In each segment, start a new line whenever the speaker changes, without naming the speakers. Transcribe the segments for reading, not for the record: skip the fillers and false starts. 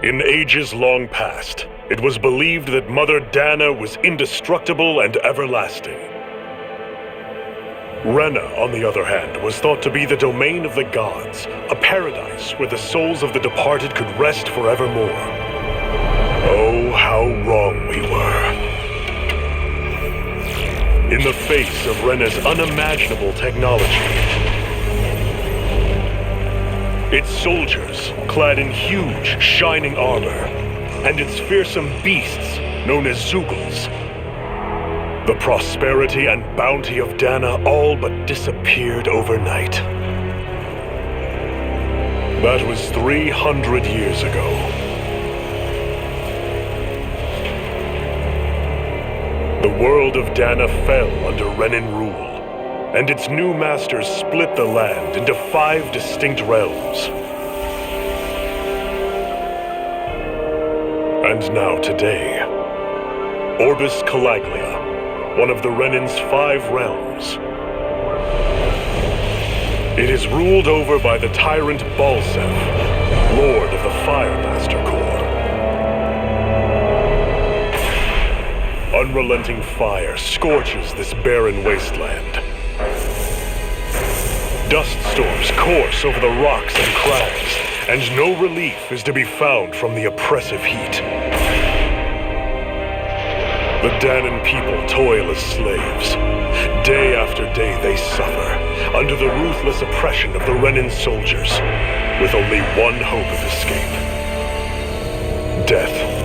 In ages long past, it was believed that Mother Dana was indestructible and everlasting. Rena, on the other hand, was thought to be the domain of the gods, a paradise where the souls of the departed could rest forevermore. Oh, how wrong we were. In the face of Rena's unimaginable technology, its soldiers, clad in huge, shining armor, and its fearsome beasts, known as Zugals, the prosperity and bounty of Dana all but disappeared overnight. That was 300 years ago. The world of Dana fell under Renan rule, and its new masters split the land into 5 distinct realms. And now today, Orbis Calaglia, one of the Renan's 5 realms. It is ruled over by the tyrant Balseph, Lord of the Fire Master Corps. Unrelenting fire scorches this barren wasteland. Dust storms course over the rocks and crags, and no relief is to be found from the oppressive heat. The Danan people toil as slaves. Day after day they suffer under the ruthless oppression of the Renan soldiers, with only one hope of escape: death.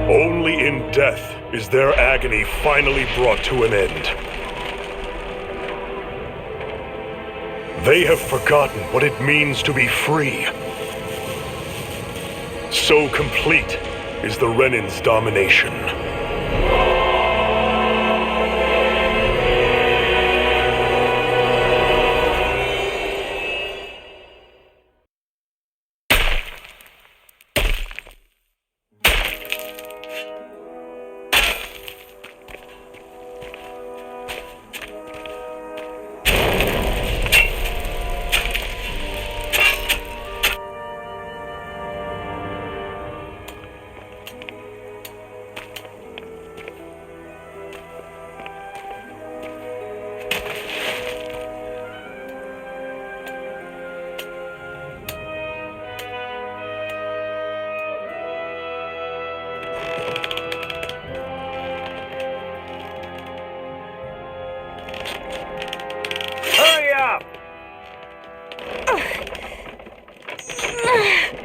Only in death is their agony finally brought to an end. They have forgotten what it means to be free. So complete is the Renan's domination.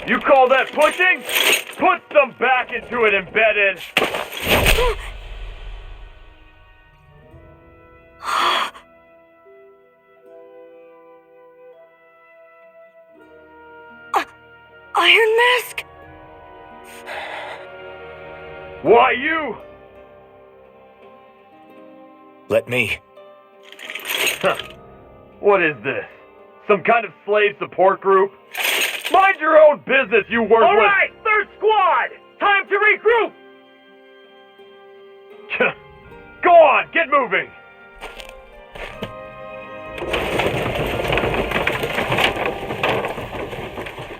You call that pushing? Put some back into it, embedded!
Iron Mask?
Why you?
Let me.
Huh. What is this? Some kind of slave support group? Mind your own business, you worthless— All right, 3rd Squad! Time to regroup! Go on, get moving!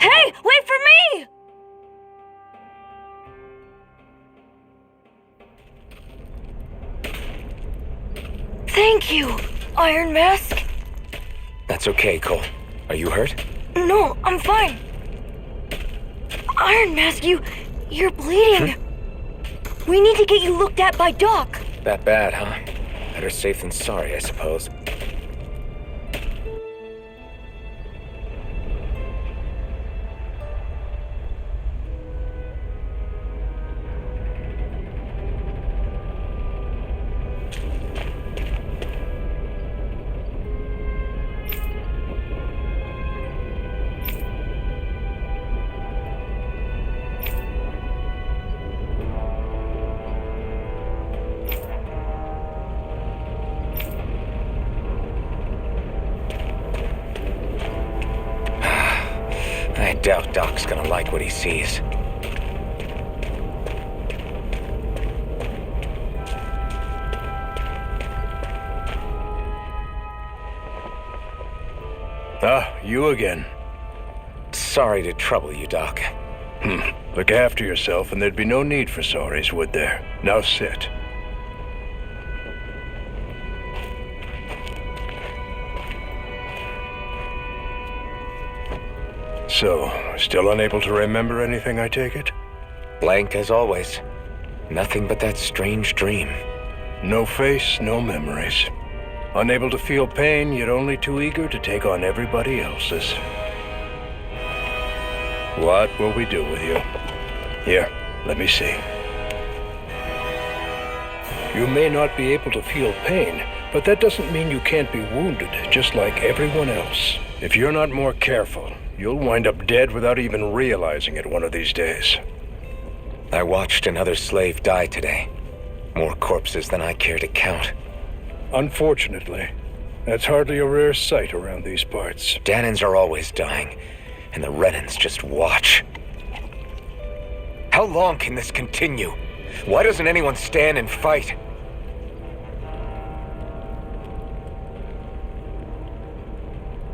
Hey, wait for me! Thank you, Iron Mask.
That's okay, Cole. Are you hurt?
No, I'm fine. Iron Mask, you're bleeding. We need to get you looked at by Doc.
That bad, huh? Better safe than sorry, I suppose. I doubt Doc's gonna like what he sees.
Ah, you again.
Sorry to trouble you, Doc.
Look after yourself and there'd be no need for sorries, would there? Now sit. So, still unable to remember anything, I take it?
Blank as always. Nothing but that strange dream.
No face, no memories. Unable to feel pain, yet only too eager to take on everybody else's. What will we do with you? Here, let me see. You may not be able to feel pain, but that doesn't mean you can't be wounded, just like everyone else. If you're not more careful, you'll wind up dead without even realizing it one of these days.
I watched another slave die today. More corpses than I care to count.
Unfortunately, that's hardly a rare sight around these parts.
Danans are always dying, and the Renans just watch. How long can this continue? Why doesn't anyone stand and fight?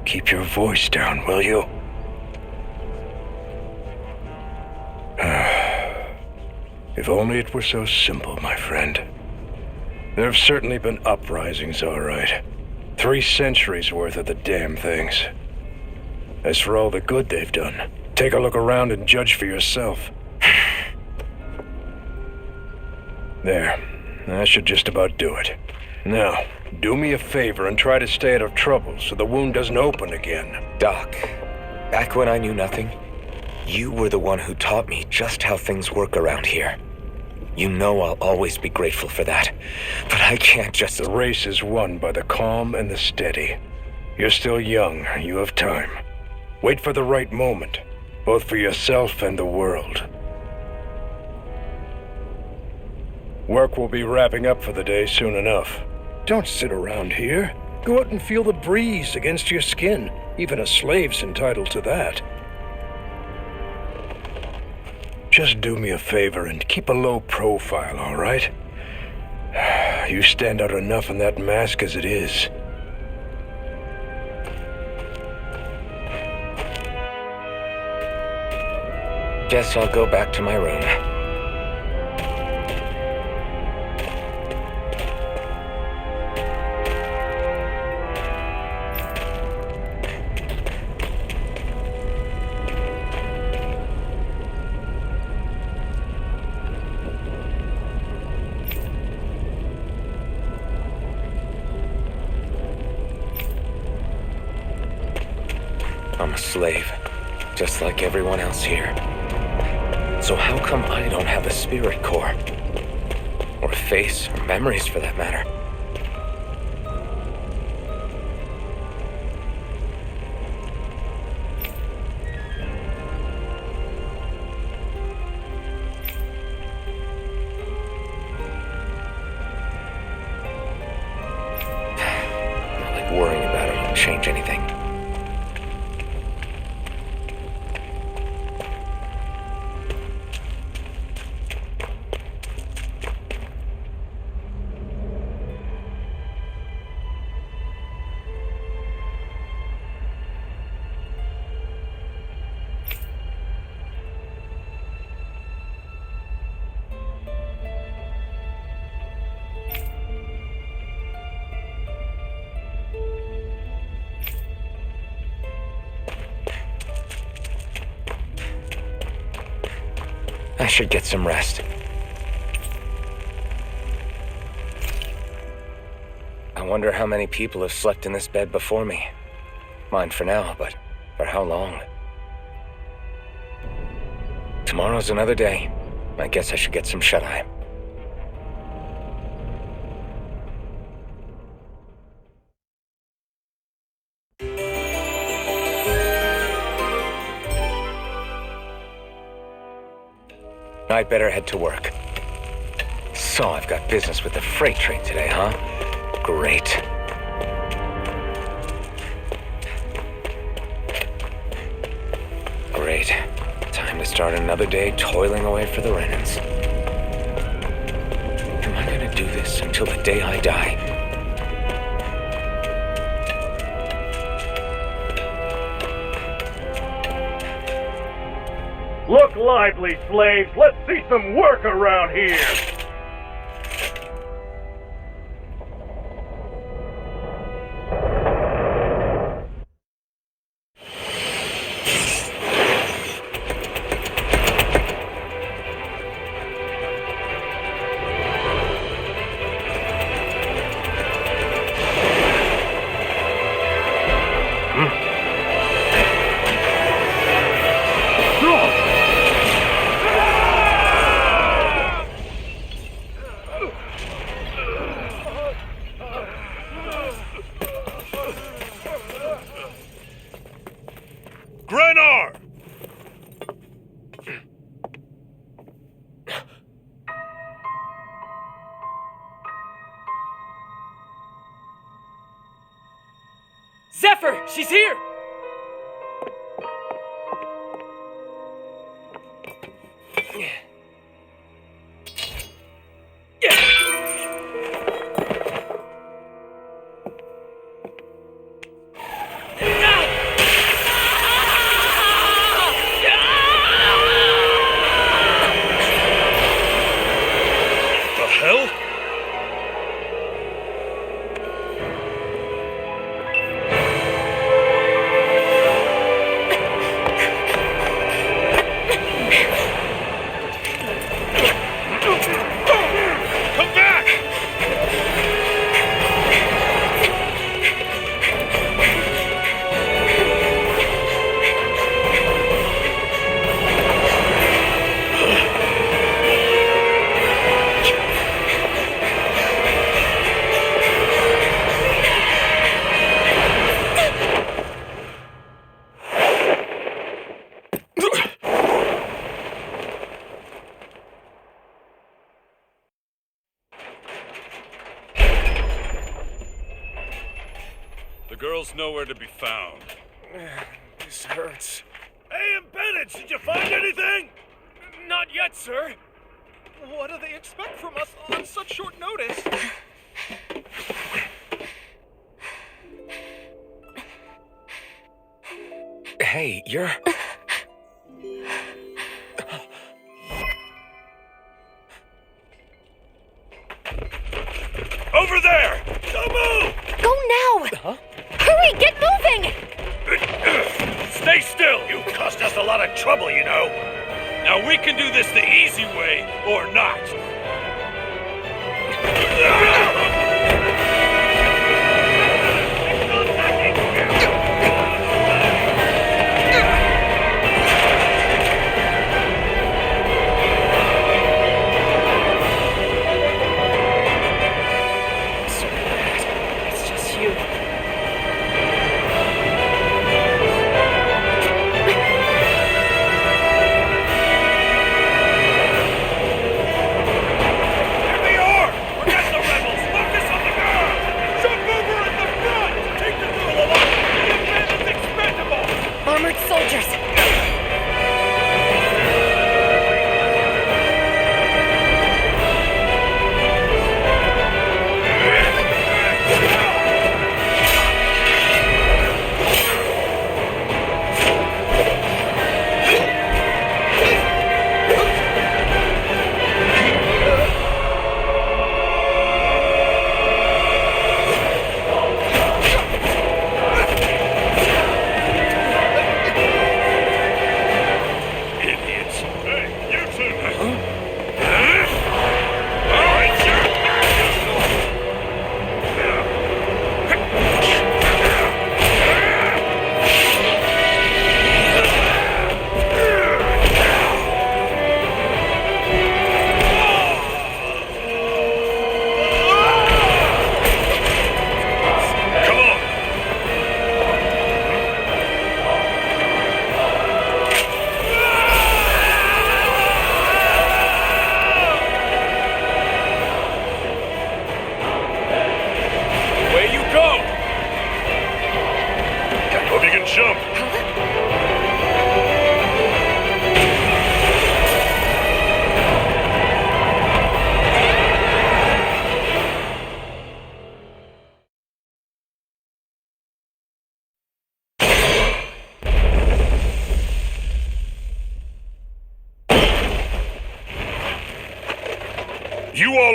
Keep your voice down, will you? If only it were so simple, my friend. There have certainly been uprisings, all right. 3 centuries worth of the damn things. As for all the good they've done, take a look around and judge for yourself. There. That should just about do it. Now, do me a favor and try to stay out of trouble so the wound doesn't open again.
Doc, back when I knew nothing, you were the one who taught me just how things work around here. You know I'll always be grateful for that, but I can't just...
The race is won by the calm and the steady. You're still young, you have time. Wait for the right moment, both for yourself and the world. Work will be wrapping up for the day soon enough. Don't sit around here. Go out and feel the breeze against your skin. Even a slave's entitled to that. Just do me a favor and keep a low profile, all right? You stand out enough in that mask as it is.
Guess I'll go back to my room. I'm a slave, just like everyone else here. So how come I don't have a spirit core? Or a face, or memories for that matter? Not like worrying about it won't change anything. I should get some rest. I wonder how many people have slept in this bed before me. Mine for now, but for how long? Tomorrow's another day. I guess I should get some shut-eye. I'd better head to work. So I've got business with the freight train today, huh? Great. Great. Time to start another day toiling away for the Renans. Am I gonna do this until the day I die?
lively, slaves! Let's see some work around here!
Grenar!
Zephyr! She's here!
The hell? Come back! The girl's nowhere to be found.
This hurts.
Hey, Bennett, did you find anything?
Not yet, sir!
What do they expect from us on such short notice?
Hey, you're...
Over there! Don't move!
Go now!
Huh?
Hurry, get moving!
Stay still! You cost us a lot of trouble, you know. Now we can do this the easy way, or not.
It's just you.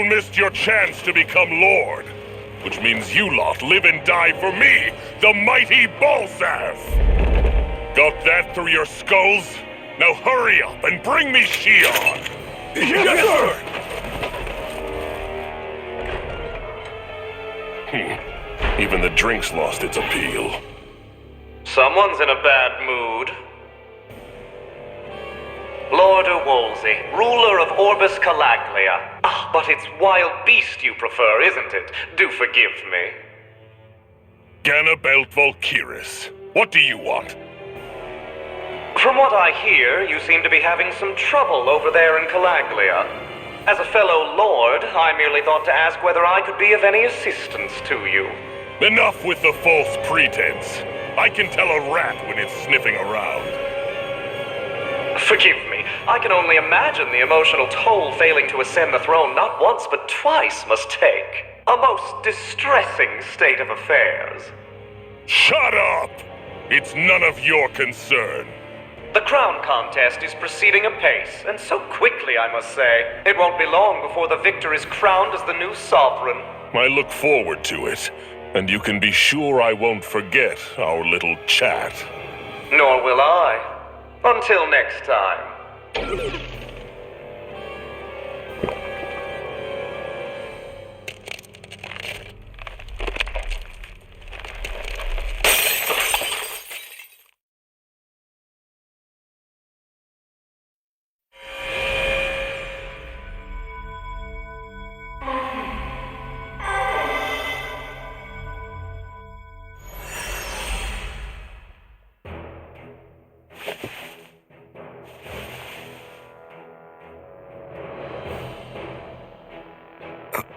all missed your chance to become Lord. Which means you lot live and die for me, the mighty Balseph! Got that through your skulls? Now hurry up and bring me Shion!
Yes, sir!
Even the drink's lost its appeal.
Someone's in a bad mood. Lord Wolsey, ruler of Orbis Calaglia. Ah, but it's wild beast you prefer, isn't it? Do forgive me.
Ganabelt Volkiris, what do you want?
From what I hear, you seem to be having some trouble over there in Calaglia. As a fellow lord, I merely thought to ask whether I could be of any assistance to you.
Enough with the false pretense. I can tell a rat when it's sniffing around.
Forgive me, I can only imagine the emotional toll failing to ascend the throne not once but twice must take. A most distressing state of affairs.
Shut up! It's none of your concern.
The crown contest is proceeding apace, and so quickly, I must say. It won't be long before the victor is crowned as the new sovereign.
I look forward to it, and you can be sure I won't forget our little chat.
Nor will I. Until next time.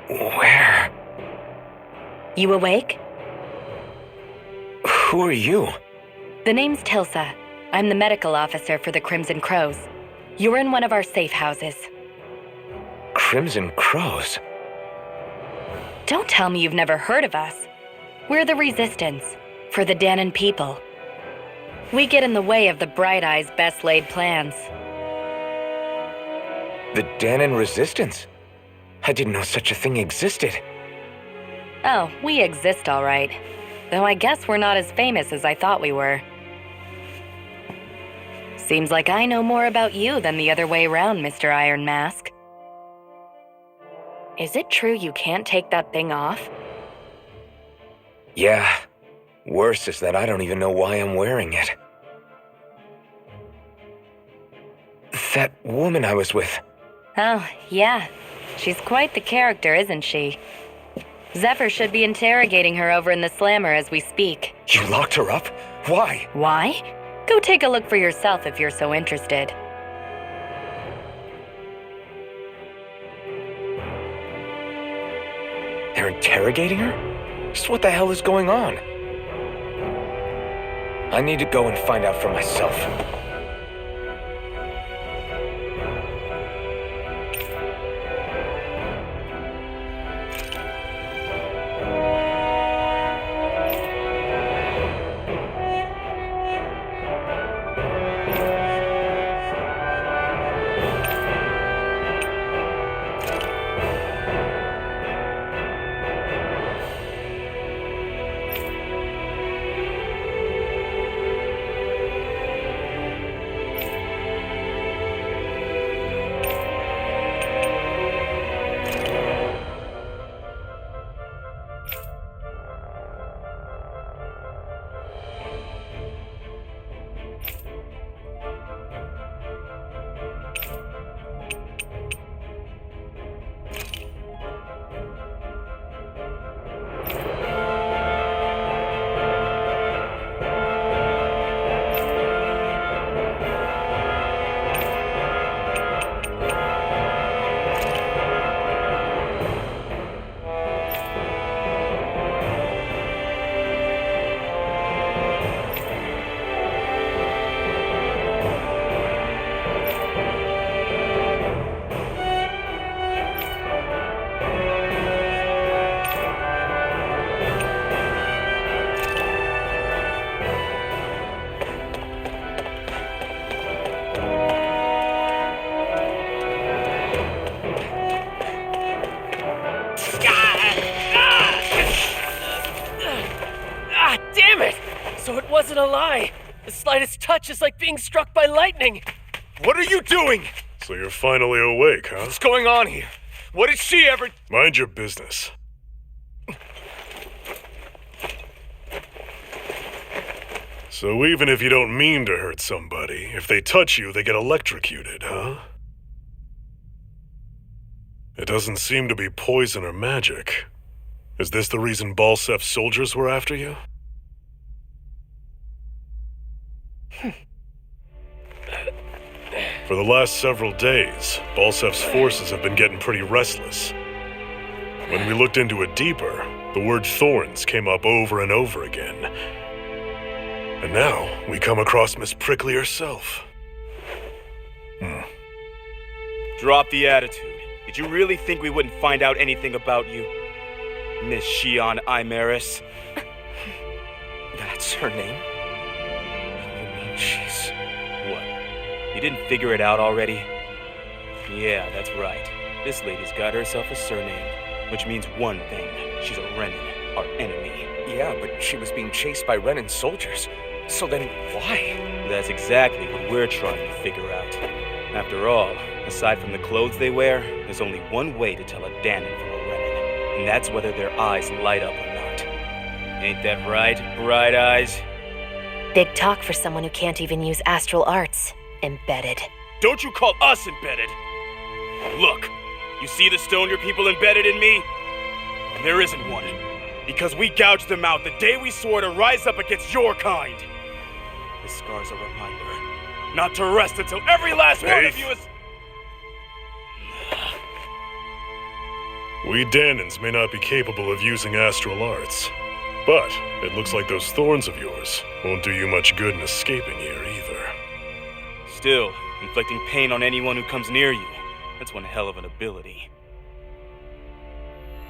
Where?
You awake?
Who are you?
The name's Tilsa. I'm the medical officer for the Crimson Crows. You're in one of our safe houses.
Crimson Crows?
Don't tell me you've never heard of us. We're the Resistance, for the Danon people. We get in the way of the Bright Eye's best-laid plans.
The Danon Resistance? I didn't know such a thing existed.
Oh, we exist all right. Though I guess we're not as famous as I thought we were. Seems like I know more about you than the other way around, Mr. Iron Mask. Is it true you can't take that thing off?
Yeah. Worse is that I don't even know why I'm wearing it. That woman I was with.
Oh, yeah. She's quite the character, isn't she? Zephyr should be interrogating her over in the Slammer as we speak.
You locked her up? Why?
Why? Go take a look for yourself if you're so interested.
They're interrogating her? Just what the hell is going on? I need to go and find out for myself.
wasn't a lie. The slightest touch is like being struck by lightning.
What are you doing?
So you're finally awake, huh?
What's going on here? What did she ever...
Mind your business. So even if you don't mean to hurt somebody, if they touch you, they get electrocuted, huh? It doesn't seem to be poison or magic. Is this the reason Balseph's soldiers were after you? For the last several days, Balseph's forces have been getting pretty restless. When we looked into it deeper, the word thorns came up over and over again. And now, we come across Miss Prickly herself.
Drop the attitude. Did you really think we wouldn't find out anything about you? Miss Shion Imaris?
That's her name? You mean she's...
What? You didn't figure it out already? Yeah, that's right. This lady's got herself a surname, which means one thing. She's a Renin, our enemy.
Yeah, but she was being chased by Renin soldiers. So then why?
That's exactly what we're trying to figure out. After all, aside from the clothes they wear, there's only one way to tell a Danon from a Renin, and that's whether their eyes light up or not. Ain't that right, Bright Eyes?
Big talk for someone who can't even use astral arts. Embedded.
Don't you call us embedded! Look, you see the stone your people embedded in me? There isn't one, because we gouged them out the day we swore to rise up against your kind. This scar's a reminder, not to rest until every last one of you is...
We Danons may not be capable of using astral arts, but it looks like those thorns of yours won't do you much good in escaping here either.
Still, inflicting pain on anyone who comes near you, that's one hell of an ability.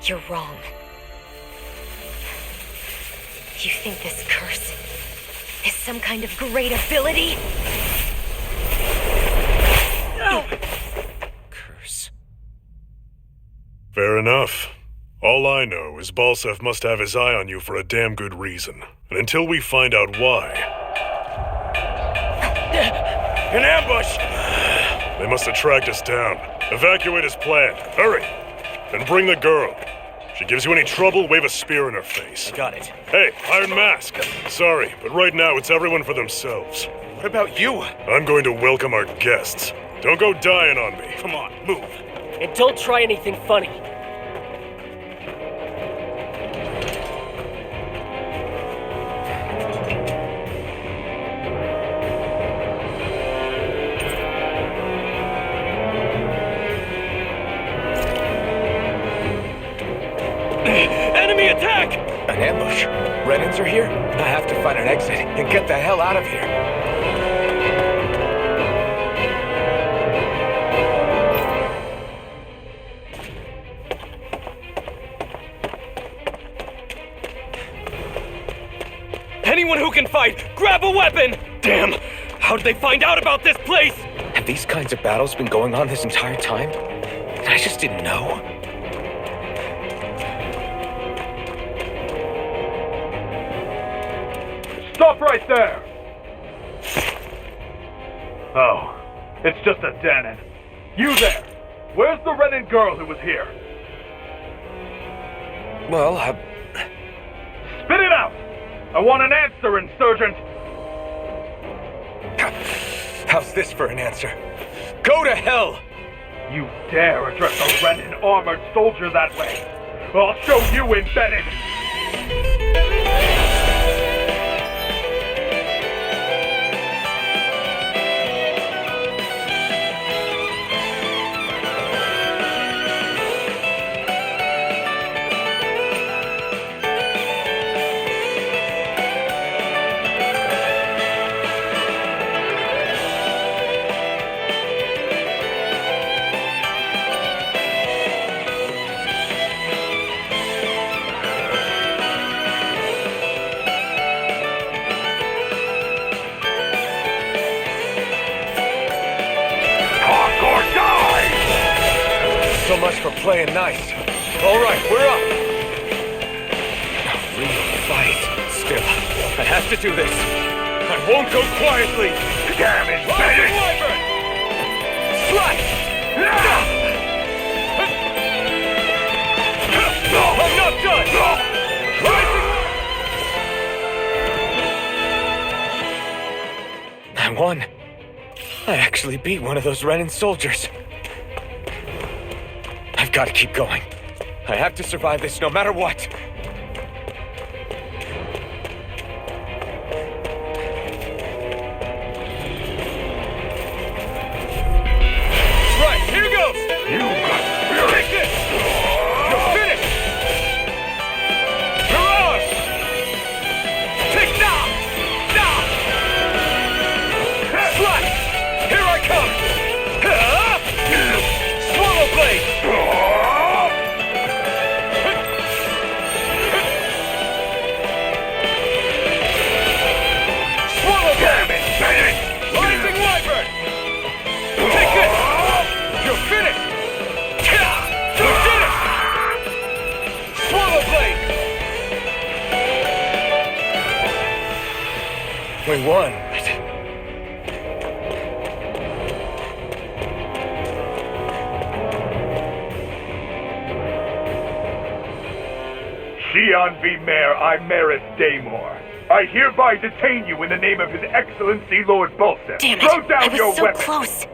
You're wrong. You think this curse is some kind of great ability?
Curse.
Fair enough. All I know is Balseph must have his eye on you for a damn good reason. And until we find out why...
An ambush!
They must have tracked us down. Evacuate as planned. Hurry! And bring the girl. If she gives you any trouble, wave a spear in her face.
Got it.
Hey, Iron Mask. Sorry, but right now it's everyone for themselves.
What about you?
I'm going to welcome our guests. Don't go dying on me.
Come on, move.
And don't try anything funny.
Enemy attack!
An ambush? Renins are here? I have to find an exit and get the hell out of here.
Anyone who can fight, grab a weapon! Damn! How did they find out about this place?
Have these kinds of battles been going on this entire time? I just didn't know.
Stop right there! Oh, it's just a Danon. You there! Where's the Renin girl who was here?
Well,
Spit it out! I want an answer, Insurgent!
how's this for an answer? Go to hell!
You dare address a Renin armored soldier that way? I'll show you embedded!
So much for playing nice. All right, we're up. A real fight. Still, I have to do this.
I won't go quietly!
Damn it, Bennett!
Wyvern! Slash! I'm not done!
I won. I actually beat one of those Renan soldiers. I've got to keep going. I have to survive this no matter what.
Right, here goes! Take this! You're finished! Mirage! Take now! Now! Slash! Here I come! Swallow blade! Swallow blade! Rising Wyvern! Take this! You're finished! You did it! Swallow blade!
We won.
Xi'an v. Mayor Imeris Daymore. I hereby detain you in the name of His Excellency Lord Balseph.
Damn it!
Throw down
I was
your
so
weapon.
close.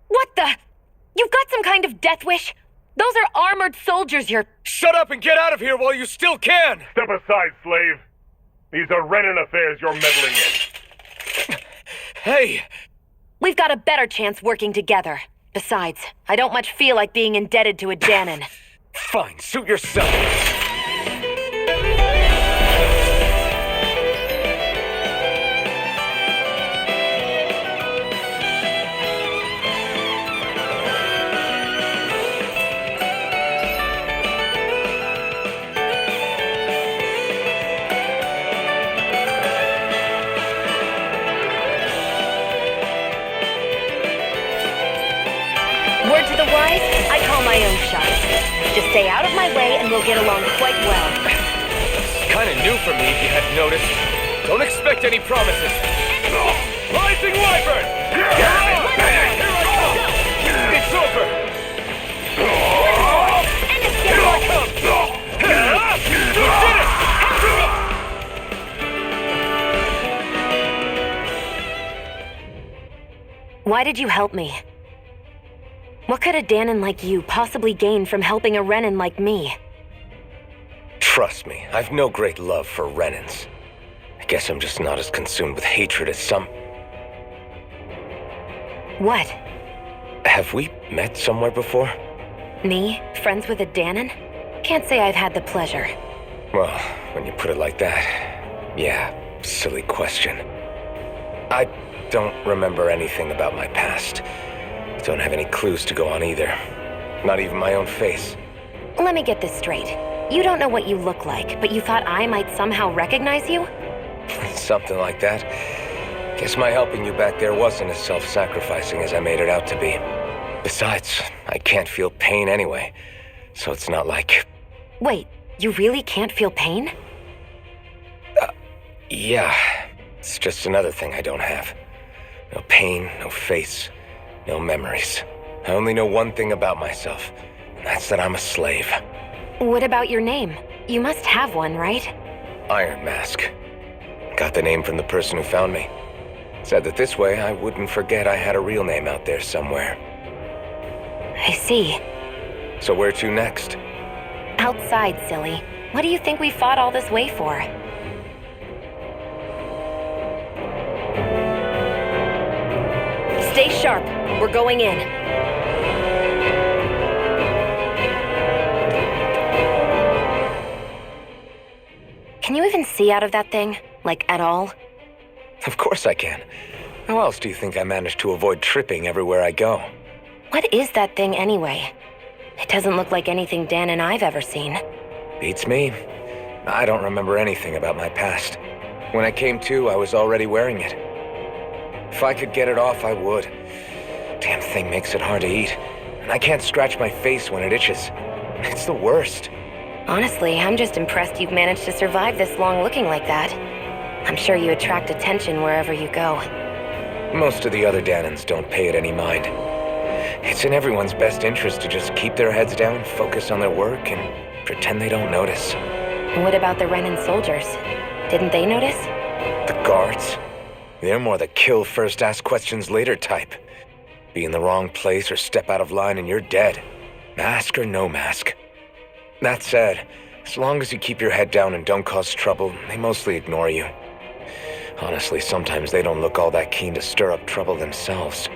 What the? You've got some kind of death wish? Those are armored soldiers you're...
Shut up and get out of here while you still can!
Step aside, slave. These are Renan affairs you're meddling in.
Hey!
We've got a better chance working together. Besides, I don't much feel like being indebted to a Danon.
Fine, suit yourself.
Word to the wise, I call my own shots. Just stay out of my way and we'll get along quite well.
Kinda new for me, if you hadn't noticed. Don't expect any promises.
Rising Wyvern! Here I come! It's over! Here I come! You did it!
Why did you help me? What could a Danon like you possibly gain from helping a Renan like me?
Trust me, I've no great love for Renans. I guess I'm just not as consumed with hatred as some...
What?
Have we met somewhere before?
Me? Friends with a Danon? Can't say I've had the pleasure.
Well, when you put it like that, yeah, silly question. I don't remember anything about my past. Don't have any clues to go on either. Not even my own face.
Let me get this straight. You don't know what you look like, but you thought I might somehow recognize you?
Something like that. Guess my helping you back there wasn't as self-sacrificing as I made it out to be. Besides, I can't feel pain anyway, so it's not like...
Wait, you really can't feel pain?
Yeah. It's just another thing I don't have. No pain, no face, no memories. I only know one thing about myself, and that's that I'm a slave.
What about your name? You must have one, right?
Iron Mask. Got the name from the person who found me. Said that this way I wouldn't forget I had a real name out there somewhere.
I see.
So where to next?
Outside, silly. What do you think we fought all this way for? Stay sharp. We're going in. Can you even see out of that thing? Like, at all?
Of course I can. How else do you think I managed to avoid tripping everywhere I go?
What is that thing anyway? It doesn't look like anything Dan and I've ever seen.
Beats me. I don't remember anything about my past. When I came to, I was already wearing it. If I could get it off, I would. Damn thing makes it hard to eat. and I can't scratch my face when it itches. It's the worst.
Honestly, I'm just impressed you've managed to survive this long looking like that. I'm sure you attract attention wherever you go.
Most of the other Danans don't pay it any mind. It's in everyone's best interest to just keep their heads down, focus on their work, and pretend they don't notice.
What about the Renan soldiers? Didn't they notice?
The guards? They're more the kill first, ask questions later type. Be in the wrong place or step out of line and you're dead. Mask or no mask. That said, as long as you keep your head down and don't cause trouble, they mostly ignore you. Honestly, sometimes they don't look all that keen to stir up trouble themselves.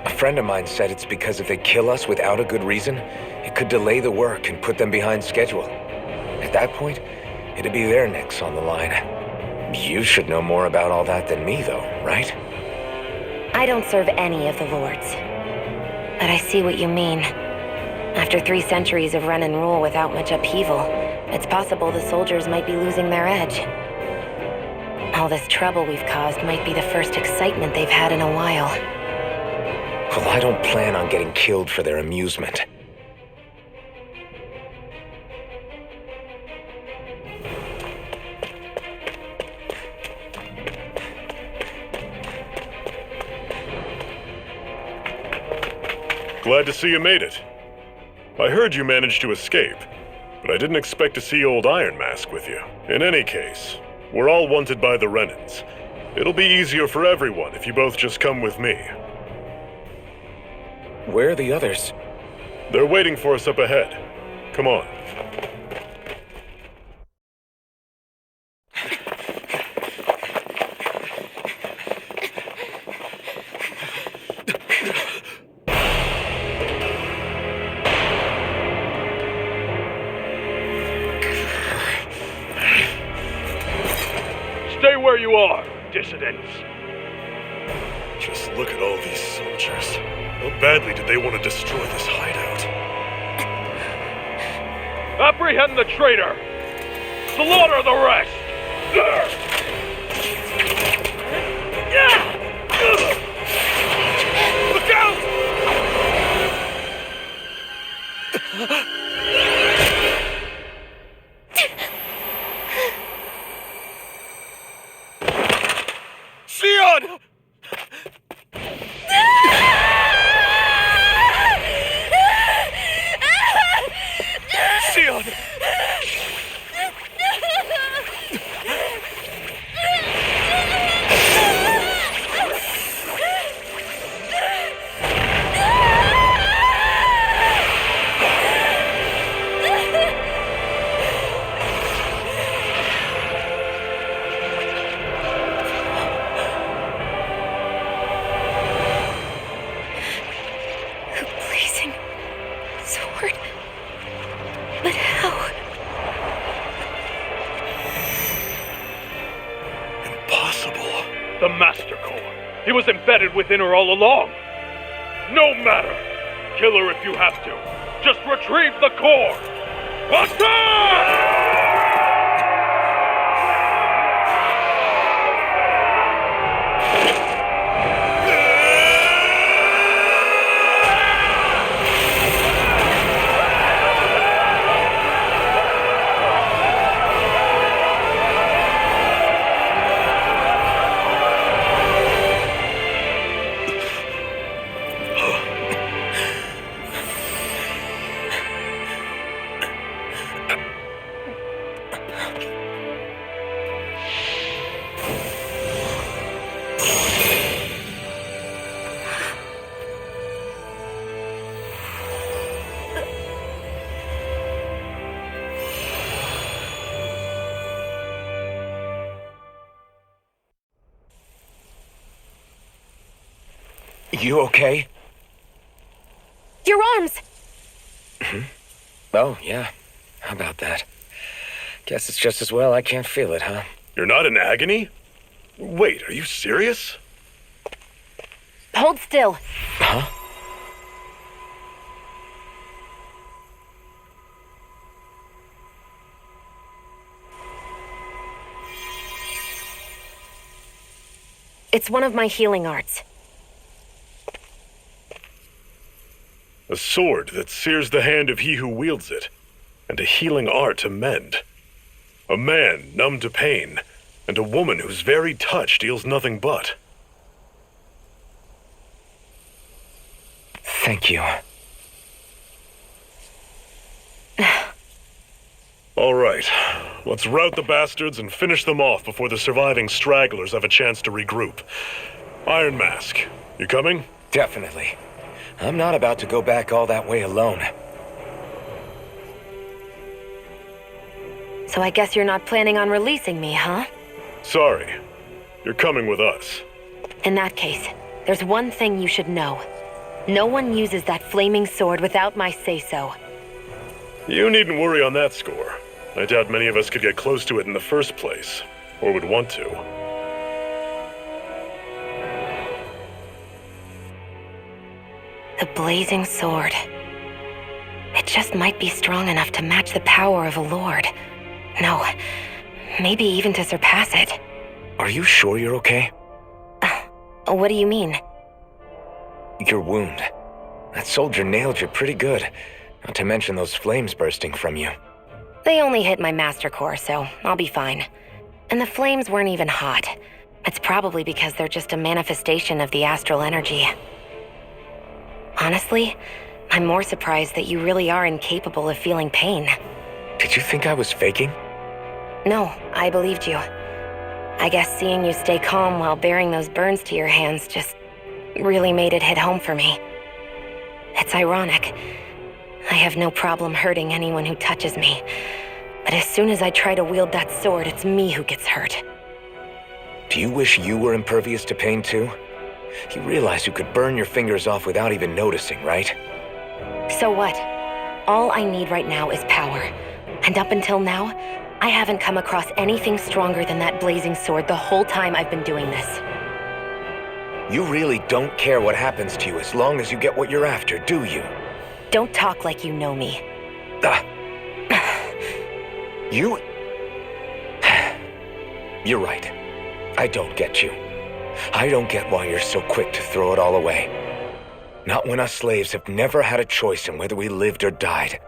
A friend of mine said it's because if they kill us without a good reason, it could delay the work and put them behind schedule. At that point, it'd be their necks on the line. You should know more about all that than me, though, right?
I don't serve any of the lords. But I see what you mean. After 3 centuries of Renan rule without much upheaval, it's possible the soldiers might be losing their edge. All this trouble we've caused might be the first excitement they've had in a while.
Well, I don't plan on getting killed for their amusement.
Glad to see you made it. I heard you managed to escape, but I didn't expect to see old Iron Mask with you. In any case, we're all wanted by the Renans. It'll be easier for everyone if you both just come with me.
Where are the others?
They're waiting for us up ahead. Come on.
Stay where you are, dissidents.
Just look at all these soldiers. How badly did they want to destroy this hideout?
Apprehend the traitor! Slaughter the rest! Look out! Sion! Sion!
Blazing sword. But how?
Impossible.
The Master Core. He was embedded within her all along. No matter. Kill her if you have to. Just retrieve the core. Faster!
You okay?
Your arms!
Oh, yeah. How about that? Guess it's just as well I can't feel it, huh?
You're not in agony? Wait, are you serious?
Hold still.
Huh?
It's one of my healing arts.
A sword that sears the hand of he who wields it, and a healing art to mend. A man numb to pain, and a woman whose very touch deals nothing but.
Thank you.
All right, let's rout the bastards and finish them off before the surviving stragglers have a chance to regroup. Iron Mask, you coming?
Definitely. I'm not about to go back all that way alone.
So I guess you're not planning on releasing me, huh?
Sorry, you're coming with us.
In that case, there's one thing you should know. No one uses that flaming sword without my say-so.
You needn't worry on that score. I doubt many of us could get close to it in the first place, or would want to.
The blazing sword. It just might be strong enough to match the power of a lord. No, maybe even to surpass it.
Are you sure you're okay?
What do you mean?
Your wound. That soldier nailed you pretty good. Not to mention those flames bursting from you.
They only hit my master core, so I'll be fine. And the flames weren't even hot. It's probably because they're just a manifestation of the astral energy. Honestly, I'm more surprised that you really are incapable of feeling pain.
Did you think I was faking?
No, I believed you. I guess seeing you stay calm while bearing those burns to your hands just really made it hit home for me. It's ironic. I have no problem hurting anyone who touches me. But as soon as I try to wield that sword, it's me who gets hurt.
Do you wish you were impervious to pain too? You realize you could burn your fingers off without even noticing, right?
So what? All I need right now is power. And up until now, I haven't come across anything stronger than that blazing sword the whole time I've been doing this.
You really don't care what happens to you as long as you get what you're after, do you?
Don't talk like you know me.
You... You're right. I don't get you. I don't get why you're so quick to throw it all away. Not when us slaves have never had a choice in whether we lived or died.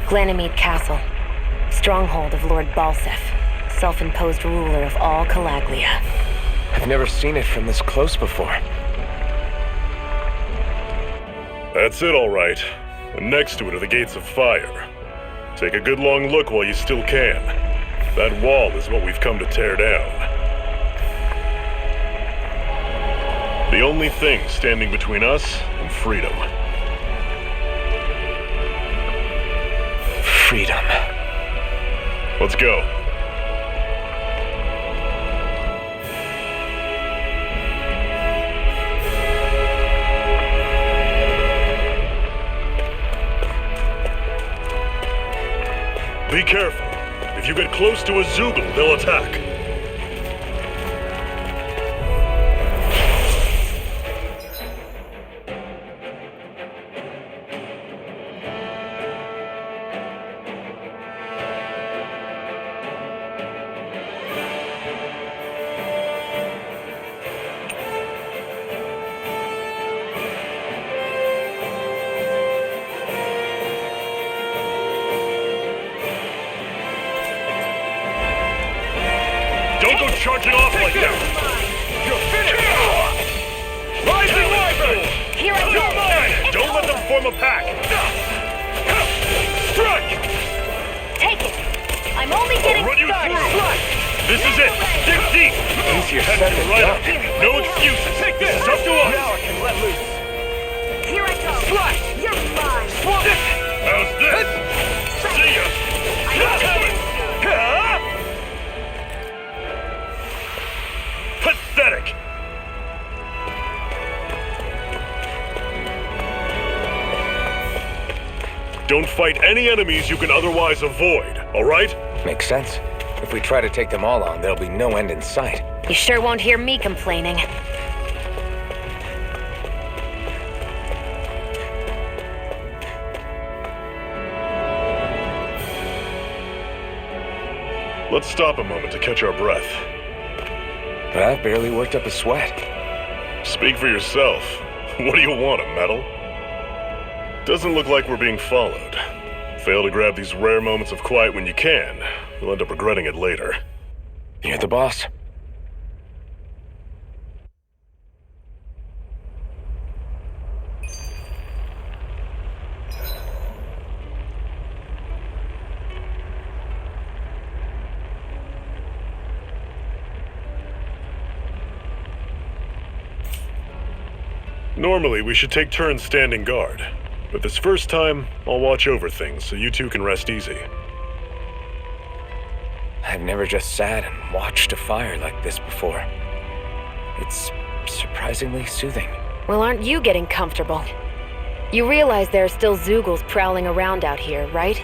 Ganymede Castle, stronghold of Lord Balseph, self-imposed ruler of all Calaglia.
I've never seen it from this close before.
That's it, all right. And next to it are the gates of fire. Take a good long look while you still can. That wall is what we've come to tear down. The only thing standing between us and freedom.
Freedom.
Let's go. Be careful. If you get close to a Zoogle, they'll attack. Don't go charging off like that! You're finished! Rising rifle!
Here I go!
Don't let them form a pack! Strike!
Take it! I'm only getting
Run you
started!
through! This is it! Dig deep!
Easier
Head
said than
right
done.
up! No excuses! Take this! It's up to us!
Now I can let loose.
Here I go!
Slash!
You're mine!
How's this? See ya! Pathetic! Don't fight any enemies you can otherwise avoid, alright?
Makes sense. If we try to take them all on, there'll be no end in sight.
You sure won't hear me complaining.
Let's stop a moment to catch our breath.
But I've barely worked up a sweat.
Speak for yourself. What do you want, a medal? Doesn't look like we're being followed. Fail to grab these rare moments of quiet when you can. You'll end up regretting it later.
You're the boss.
Normally, we should take turns standing guard. But this first time, I'll watch over things so you two can rest easy.
I've never just sat and watched a fire like this before. It's surprisingly soothing.
Well, aren't you getting comfortable? You realize there are still Zeugles prowling around out here, right?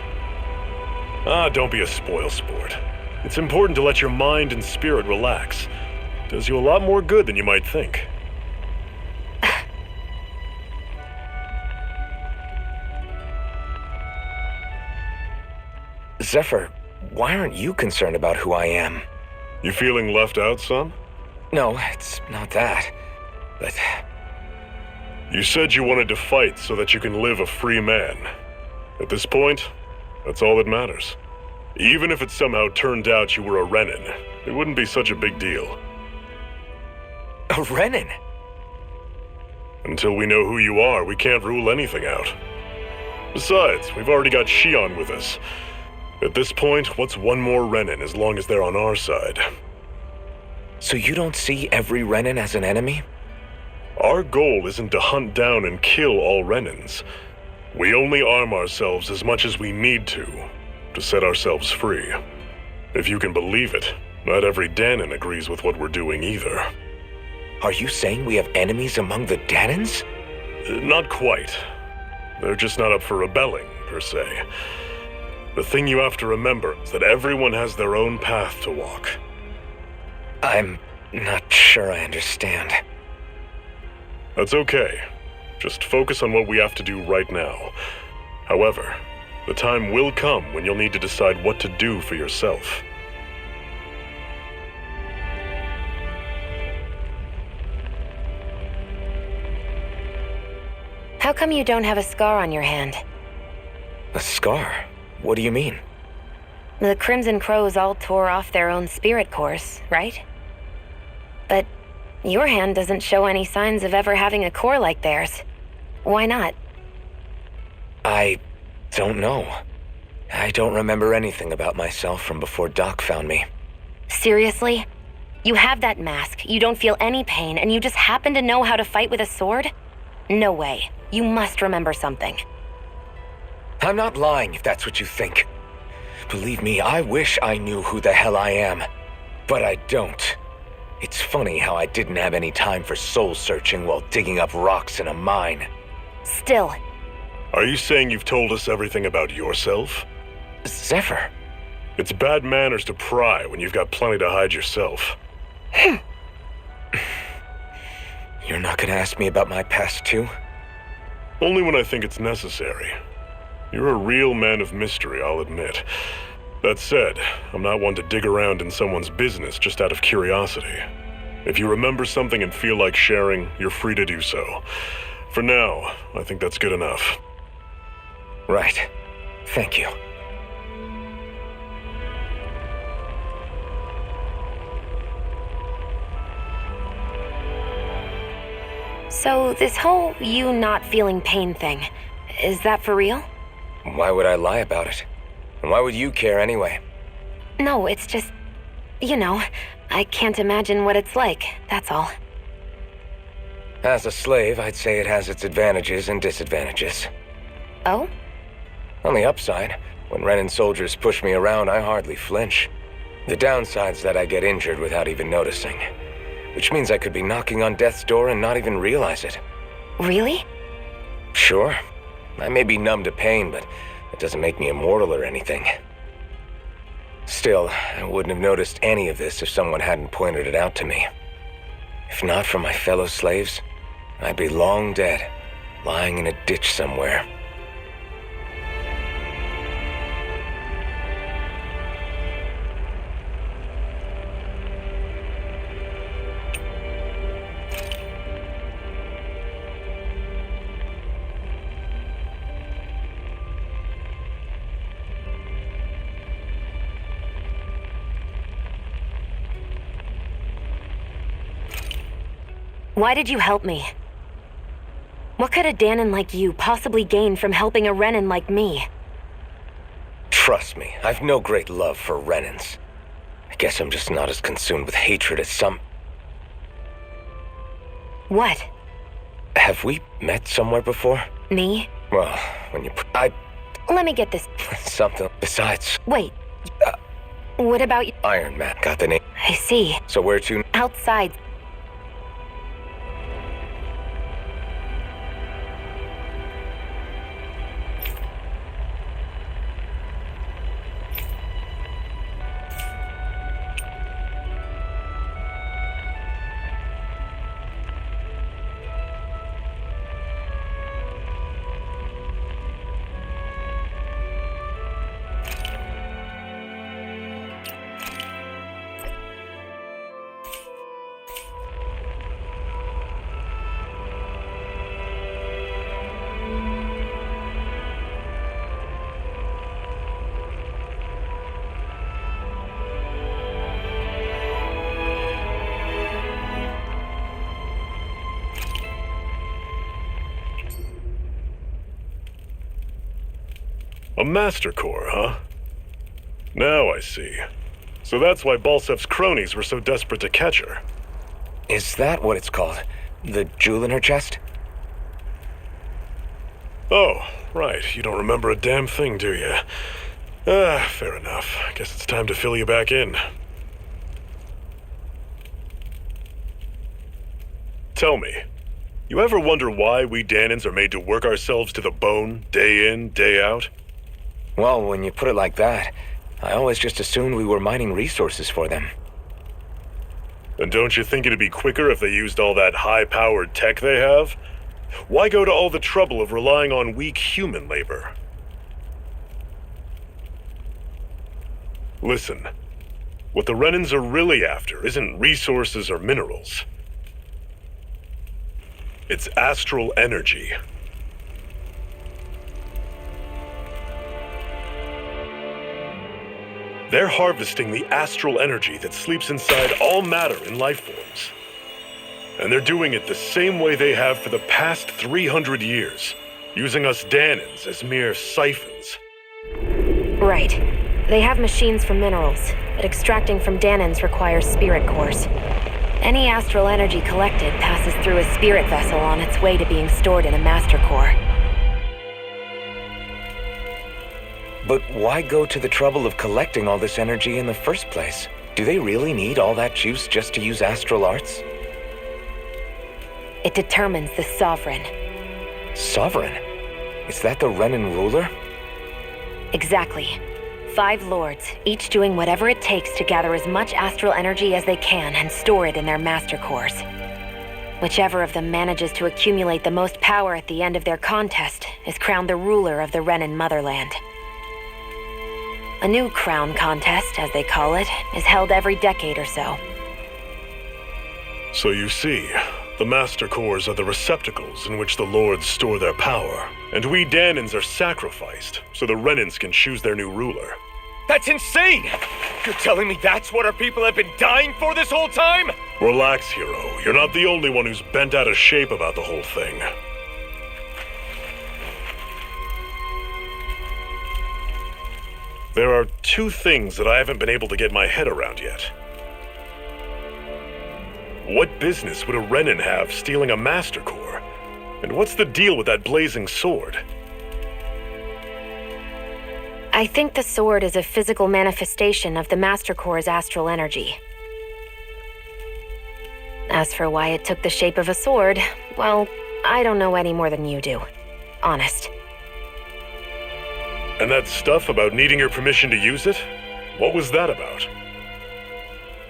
Ah, don't be a spoilsport. It's important to let your mind and spirit relax. Does you a lot more good than you might think.
Zephyr, why aren't you concerned about who I am?
You feeling left out, son?
No, it's not that. But
You said you wanted to fight so that you can live a free man. At this point, that's all that matters. Even if it somehow turned out you were a Renin, it wouldn't be such a big deal.
a Renin?
Until we know who you are, we can't rule anything out. Besides, we've already got Shion with us. At this point, what's one more Renin as long as they're on our side?
So you don't see every Renin as an enemy?
Our goal isn't to hunt down and kill all Renins. We only arm ourselves as much as we need to set ourselves free. If you can believe it, not every Danon agrees with what we're doing either.
Are you saying we have enemies among the Danons?
Not quite. They're just not up for rebelling, per se. The thing you have to remember is that everyone has their own path to walk.
I'm not sure I understand.
That's okay. Just focus on what we have to do right now. However, the time will come when you'll need to decide what to do for yourself.
How come you don't have a scar on your hand?
A scar? What do you mean?
The Crimson Crows all tore off their own spirit course, right? But your hand doesn't show any signs of ever having a core like theirs. Why not?
I don't know. I don't remember anything about myself from before Doc found me.
Seriously? You have that mask, you don't feel any pain, and you just happen to know how to fight with a sword? No way. You must remember something.
I'm not lying if that's what you think. Believe me, I wish I knew who the hell I am. But I don't. It's funny how I didn't have any time for soul searching while digging up rocks in a mine.
Still.
Are you saying you've told us everything about yourself?
Zephyr.
It's bad manners to pry when you've got plenty to hide yourself.
You're not gonna ask me about my past too?
Only when I think it's necessary. You're a real man of mystery, I'll admit. That said, I'm not one to dig around in someone's business just out of curiosity. If you remember something and feel like sharing, you're free to do so. For now, I think that's good enough.
Right. Thank you.
So this whole you not feeling pain thing, is that for real?
Why would I lie about it? And why would you care anyway?
No, it's just, I can't imagine what it's like, that's all.
As a slave, I'd say it has its advantages and disadvantages.
Oh?
On the upside, when Renan soldiers push me around, I hardly flinch. The downside's that I get injured without even noticing. Which means I could be knocking on death's door and not even realize it.
Really?
Sure. I may be numb to pain, but it doesn't make me immortal or anything. Still, I wouldn't have noticed any of this if someone hadn't pointed it out to me. If not for my fellow slaves, I'd be long dead, lying in a ditch somewhere.
Why did you help me? What could a Danon like you possibly gain from helping a Renan like me?
Trust me, I've no great love for Renans. I guess I'm just not as consumed with hatred as some...
What?
Have we met somewhere before?
Me?
Well, when you...
Let me get this.
Something besides...
Wait. What about you?
Iron Man, got the name.
I see.
So where to...
Outside.
A Master Core, huh? Now I see. So that's why Balseph's cronies were so desperate to catch her.
Is that what it's called? The jewel in her chest?
Oh, right. You don't remember a damn thing, do you? Fair enough. Guess it's time to fill you back in. Tell me, you ever wonder why we Danons are made to work ourselves to the bone, day in, day out?
Well, when you put it like that, I always just assumed we were mining resources for them.
And don't you think it'd be quicker if they used all that high-powered tech they have? Why go to all the trouble of relying on weak human labor? Listen, what the Renans are really after isn't resources or minerals. It's astral energy. They're harvesting the astral energy that sleeps inside all matter in life forms. And they're doing it the same way they have for the past 300 years, using us Danons as mere siphons.
Right. They have machines for minerals, but extracting from Danons requires spirit cores. Any astral energy collected passes through a spirit vessel on its way to being stored in a master core.
But why go to the trouble of collecting all this energy in the first place? Do they really need all that juice just to use astral arts?
It determines the Sovereign.
Sovereign? Is that the Renan ruler?
Exactly. 5 lords, each doing whatever it takes to gather as much astral energy as they can and store it in their master cores. Whichever of them manages to accumulate the most power at the end of their contest is crowned the ruler of the Renan motherland. A new crown contest, as they call it, is held every decade or so.
So you see, the Master Cores are the receptacles in which the Lords store their power. And we Danons are sacrificed, so the Renans can choose their new ruler.
That's insane! You're telling me that's what our people have been dying for this whole time?
Relax, hero. You're not the only one who's bent out of shape about the whole thing. There are two things that I haven't been able to get my head around yet. What business would a Renin have stealing a Master Core? And what's the deal with that blazing sword?
I think the sword is a physical manifestation of the Master Core's astral energy. As for why it took the shape of a sword, well, I don't know any more than you do. Honest.
And that stuff about needing your permission to use it? What was that about?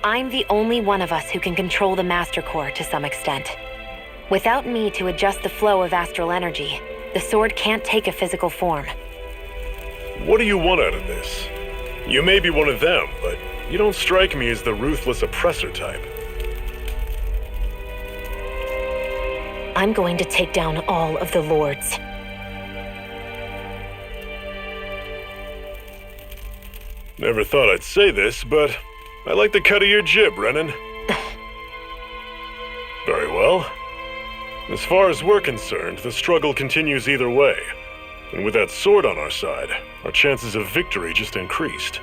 I'm the only one of us who can control the Master Core to some extent. Without me to adjust the flow of astral energy, the sword can't take a physical form.
What do you want out of this? You may be one of them, but you don't strike me as the ruthless oppressor type.
I'm going to take down all of the Lords.
Never thought I'd say this, but I like the cut of your jib, Renin. Very well. As far as we're concerned, the struggle continues either way. And with that sword on our side, our chances of victory just increased.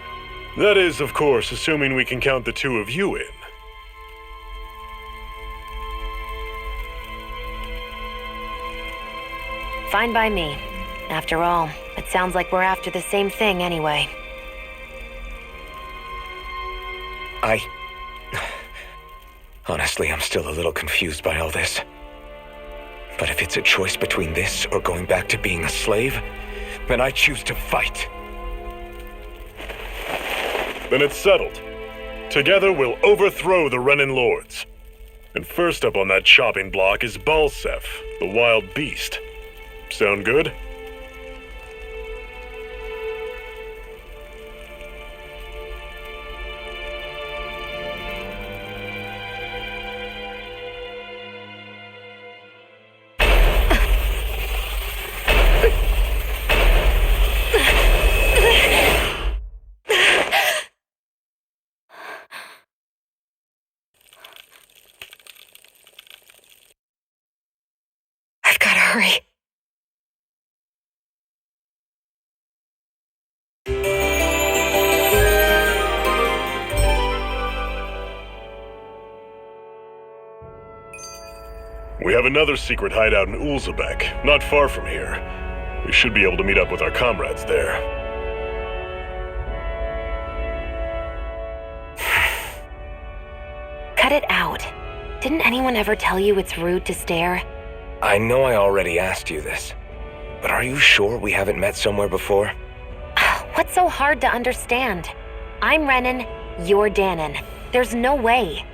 That is, of course, assuming we can count the two of you in.
Fine by me. After all, it sounds like we're after the same thing anyway.
Honestly, I'm still a little confused by all this. But if it's a choice between this or going back to being a slave, then I choose to fight.
Then it's settled. Together we'll overthrow the Renin Lords. And first up on that chopping block is Balseph, the wild beast. Sound good?
I've gotta hurry.
We have another secret hideout in Ulzebek, not far from here. We should be able to meet up with our comrades there.
Cut it out. Didn't anyone ever tell you it's rude to stare?
I know I already asked you this, but are you sure we haven't met somewhere before?
What's so hard to understand? I'm Renin, you're Danon. There's no way.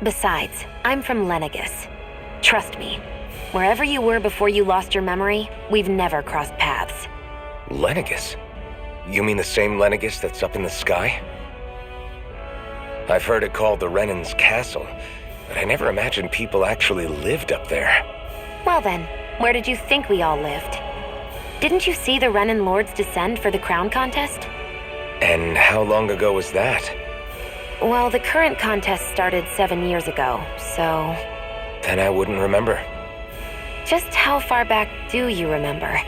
Besides, I'm from Lenegus. Trust me, wherever you were before you lost your memory, we've never crossed paths.
Lenegus? You mean the same Lenegus that's up in the sky? I've heard it called the Renin's Castle, but I never imagined people actually lived up there.
Well then, where did you think we all lived? Didn't you see the Renin Lords descend for the crown contest?
And how long ago was that?
Well, the current contest started 7 years ago, so...
Then I wouldn't remember.
Just how far back do you remember?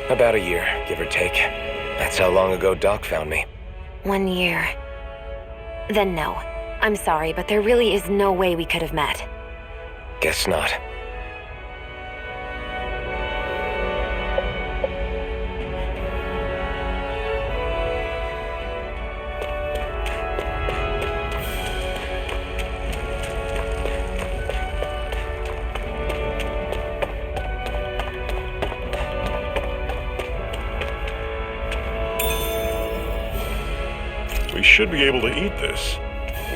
About a year, give or take. That's how long ago Doc found me.
1 year. Then no. I'm sorry, but there really is no way we could have met.
Guess not.
We should be able to eat this.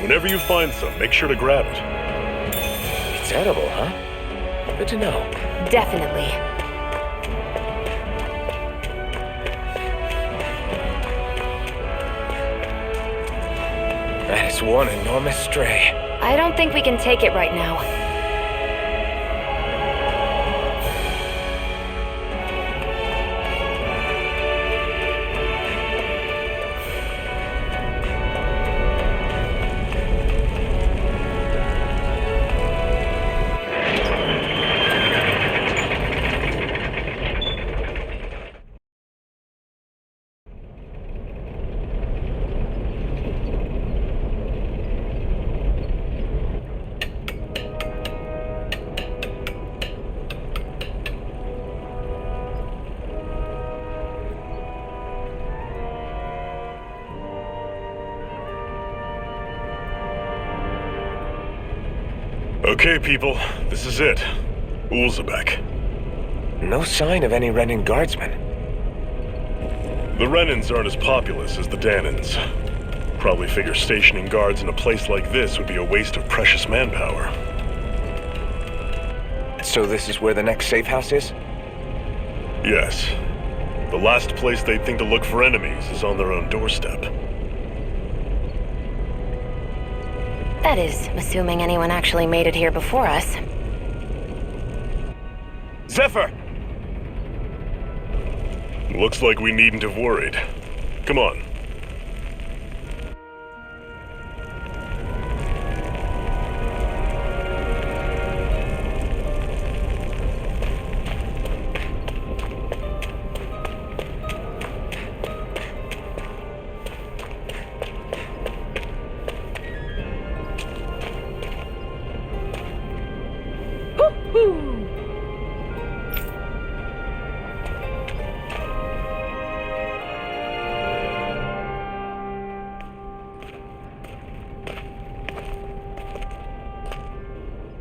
Whenever you find some, make sure to grab it.
It's edible, huh? Good to know.
Definitely.
That is one enormous stray.
I don't think we can take it right now.
Okay, people, this is it. Ulzebek.
No sign of any Renan guardsmen.
The Renans aren't as populous as the Danans. Probably figure stationing guards in a place like this would be a waste of precious manpower.
So this is where the next safe house is?
Yes. The last place they'd think to look for enemies is on their own doorstep.
That is, assuming anyone actually made it here before us.
Zephyr!
Looks like we needn't have worried. Come on.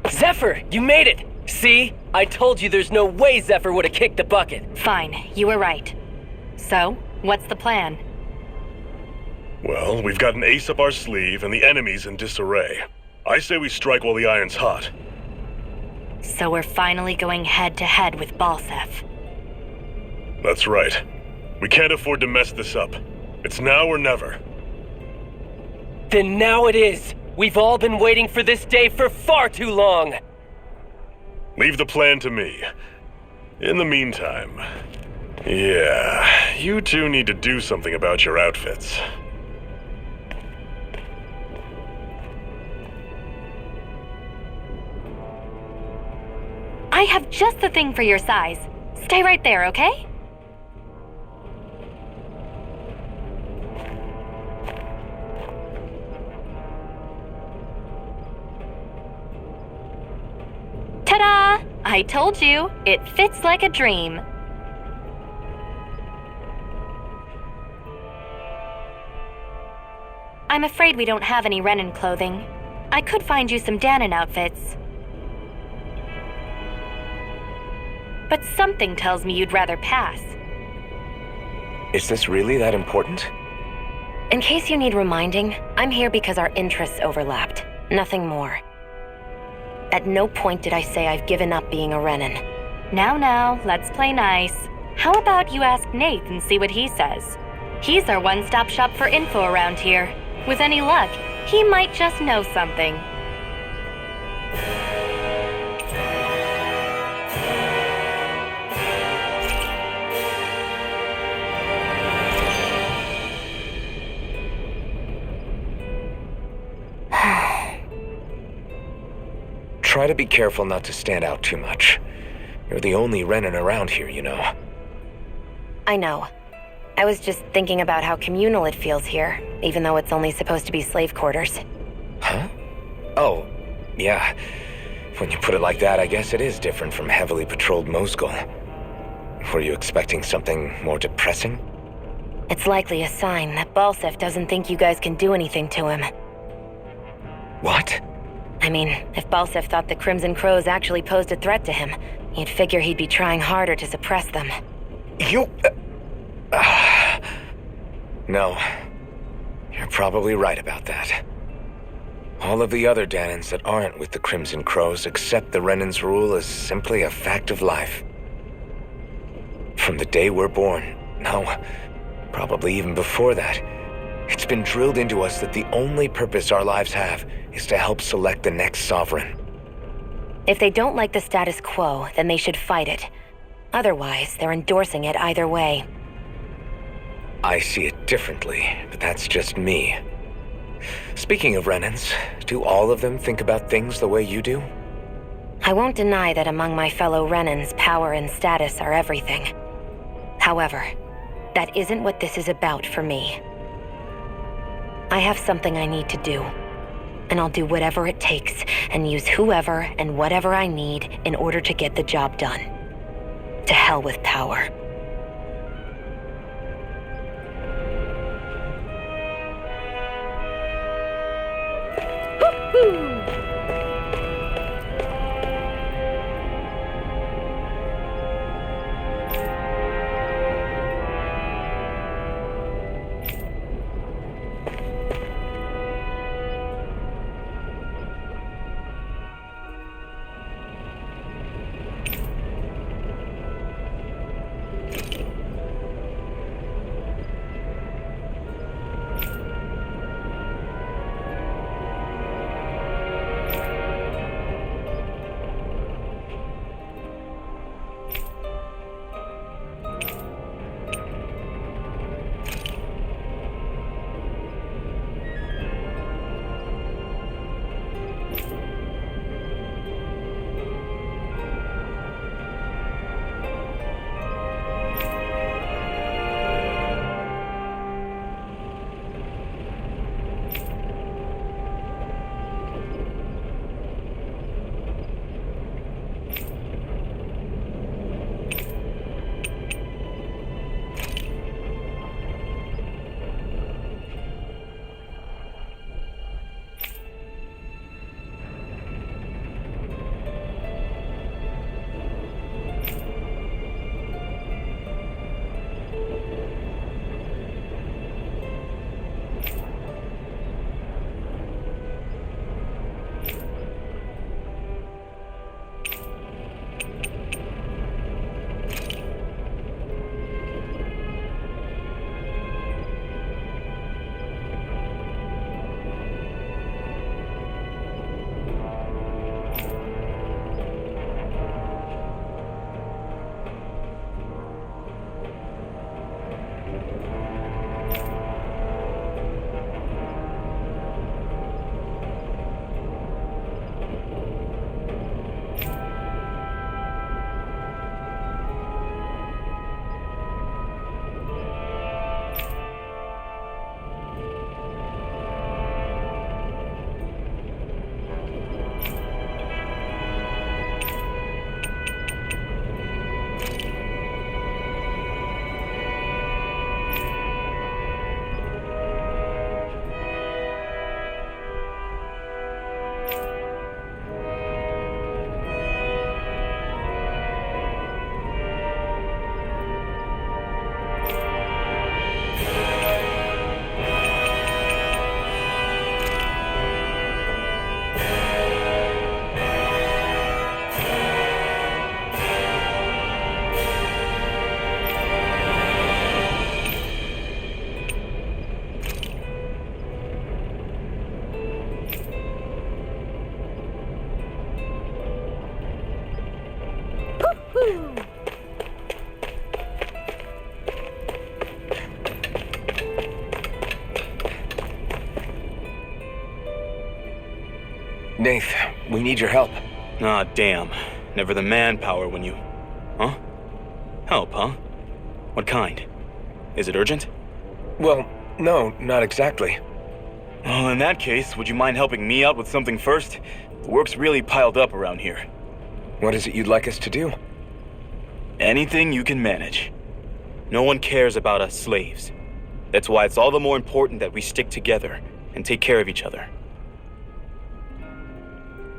Zephyr, you made it! See? I told you there's no way Zephyr would have kicked the bucket.
Fine, you were right. So, what's the plan?
Well, we've got an ace up our sleeve and the enemy's in disarray. I say we strike while the iron's hot.
So we're finally going head-to-head with Balseph.
That's right. We can't afford to mess this up. It's now or never.
Then now it is! We've all been waiting for this day for far too long!
Leave the plan to me. In the meantime... Yeah, you two need to do something about your outfits.
I have just the thing for your size. Stay right there, okay? Ta-da! I told you, it fits like a dream. I'm afraid we don't have any Renan clothing. I could find you some Danon outfits. But something tells me you'd rather pass.
Is this really that important?
In case you need reminding, I'm here because our interests overlapped. Nothing more. At no point did I say I've given up being a Renan.
Now, let's play nice. How about you ask Nate and see what he says? He's our one-stop shop for info around here. With any luck, he might just know something.
Try to be careful not to stand out too much. You're the only Renan around here, you know.
I know. I was just thinking about how communal it feels here, even though it's only supposed to be slave quarters.
Huh? Oh, yeah. When you put it like that, I guess it is different from heavily patrolled Mosgul. Were you expecting something more depressing?
It's likely a sign that Balseph doesn't think you guys can do anything to him.
What?
I mean, if Balseph thought the Crimson Crows actually posed a threat to him, you'd figure he'd be trying harder to suppress them.
You... No. You're probably right about that. All of the other Danons that aren't with the Crimson Crows accept the Renan's rule as simply a fact of life. From the day we're born, no, probably even before that, it's been drilled into us that the only purpose our lives have is to help select the next sovereign.
If they don't like the status quo, then they should fight it. Otherwise, they're endorsing it either way.
I see it differently, but that's just me. Speaking of Renans, do all of them think about things the way you do?
I won't deny that among my fellow Renans, power and status are everything. However, that isn't what this is about for me. I have something I need to do, and I'll do whatever it takes and use whoever and whatever I need in order to get the job done. To hell with power.
Nath, we need your help.
Ah, damn. Never the manpower when you... Huh? Help, huh? What kind? Is it urgent?
Well, no, not exactly.
Well, in that case, would you mind helping me out with something first? The work's really piled up around here.
What is it you'd like us to do?
Anything you can manage. No one cares about us slaves. That's why it's all the more important that we stick together and take care of each other.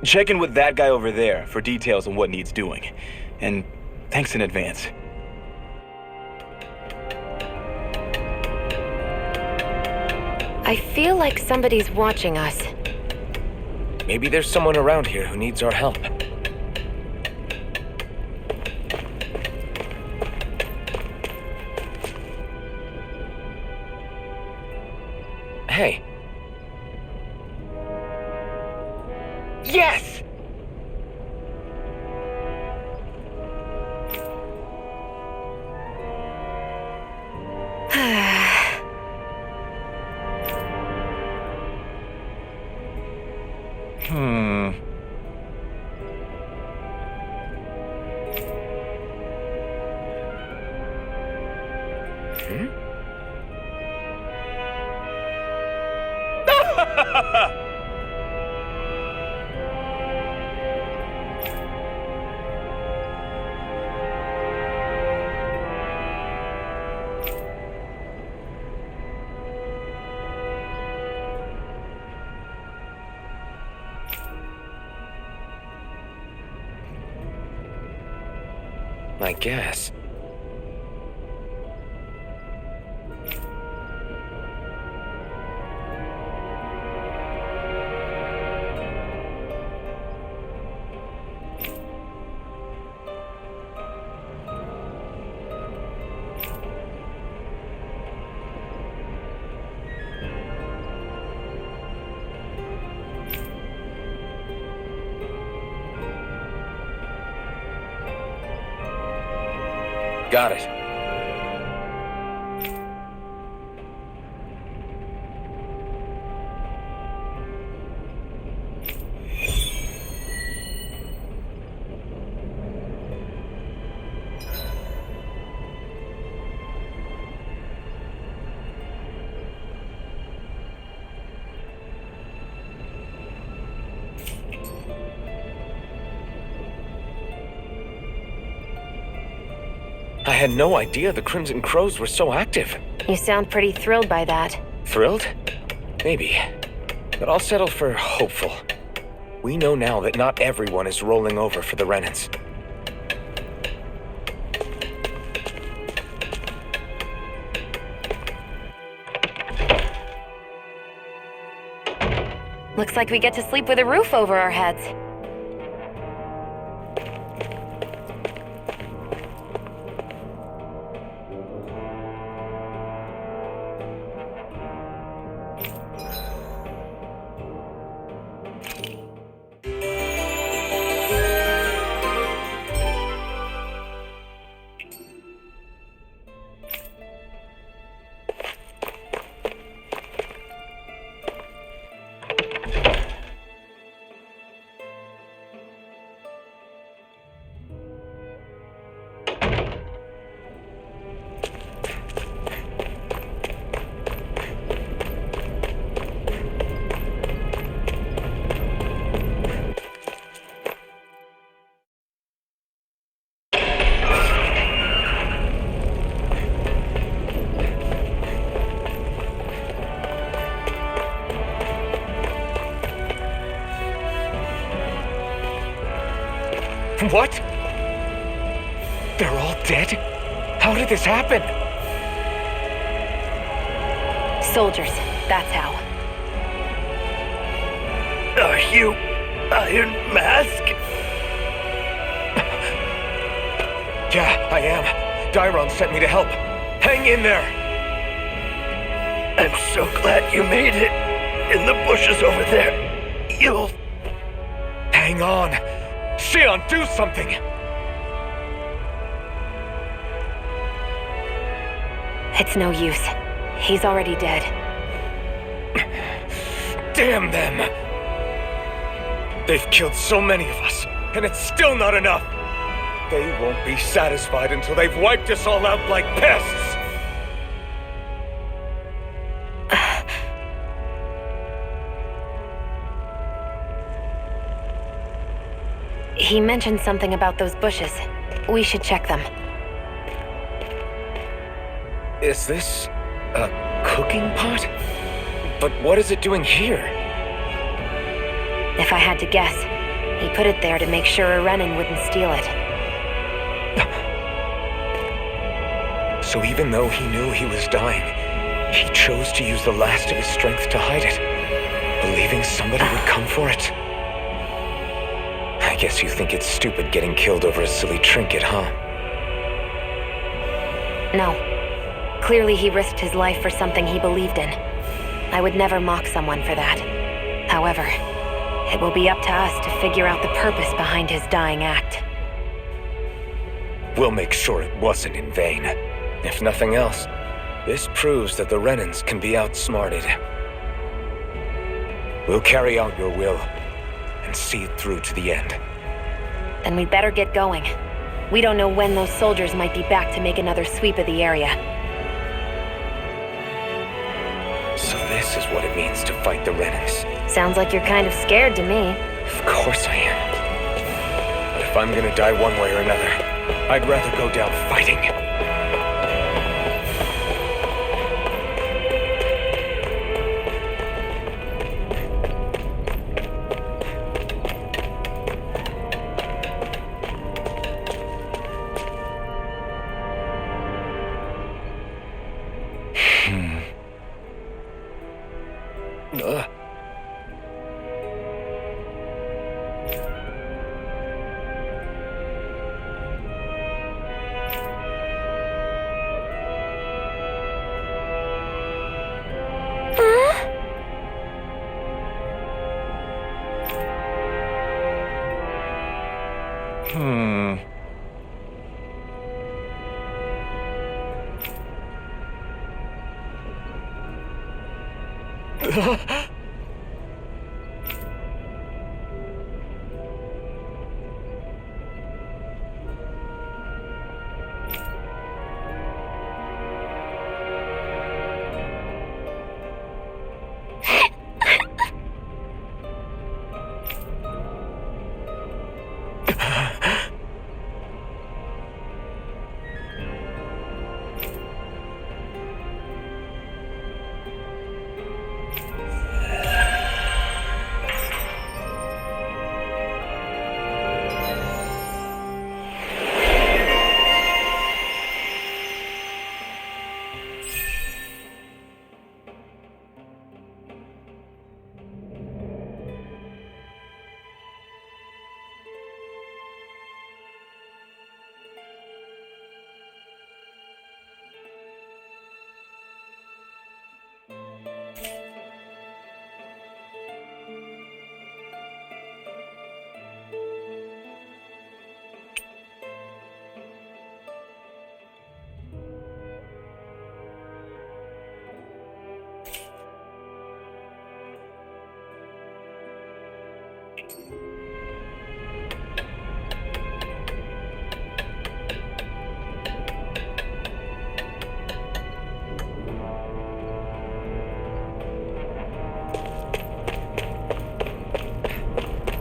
Check in with that guy over there for details on what needs doing. And thanks in advance.
I feel like somebody's watching us.
Maybe there's someone around here who needs our help. Hey. Yes! I guess. Got it. I had no idea the Crimson Crows were so active.
You sound pretty thrilled by that.
Thrilled? Maybe. But I'll settle for hopeful. We know now that not everyone is rolling over for the Renans.
Looks like we get to sleep with a roof over our heads.
What? They're all dead? How did this happen?
Soldiers, that's how.
Are you Iron Mask?
Yeah, I am. Dairon sent me to help. Hang in there!
I'm so glad you made it. In the bushes over there. You'll...
Hang on. Xion, do something!
It's no use. He's already dead.
Damn them! They've killed so many of us, and it's still not enough! They won't be satisfied until they've wiped us all out like pests!
He mentioned something about those bushes. We should check them.
Is this a cooking pot? But what is it doing here?
If I had to guess, he put it there to make sure a Renan wouldn't steal it.
So even though he knew he was dying, he chose to use the last of his strength to hide it, believing somebody would come for it. I guess you think it's stupid getting killed over a silly trinket, huh?
No. Clearly he risked his life for something he believed in. I would never mock someone for that. However, it will be up to us to figure out the purpose behind his dying act.
We'll make sure it wasn't in vain. If nothing else, this proves that the Renans can be outsmarted. We'll carry out your will and see it through to the end.
Then we'd better get going. We don't know when those soldiers might be back to make another sweep of the area.
So this is what it means to fight the Renans.
Sounds like you're kind of scared to me.
Of course I am. But if I'm gonna die one way or another, I'd rather go down fighting.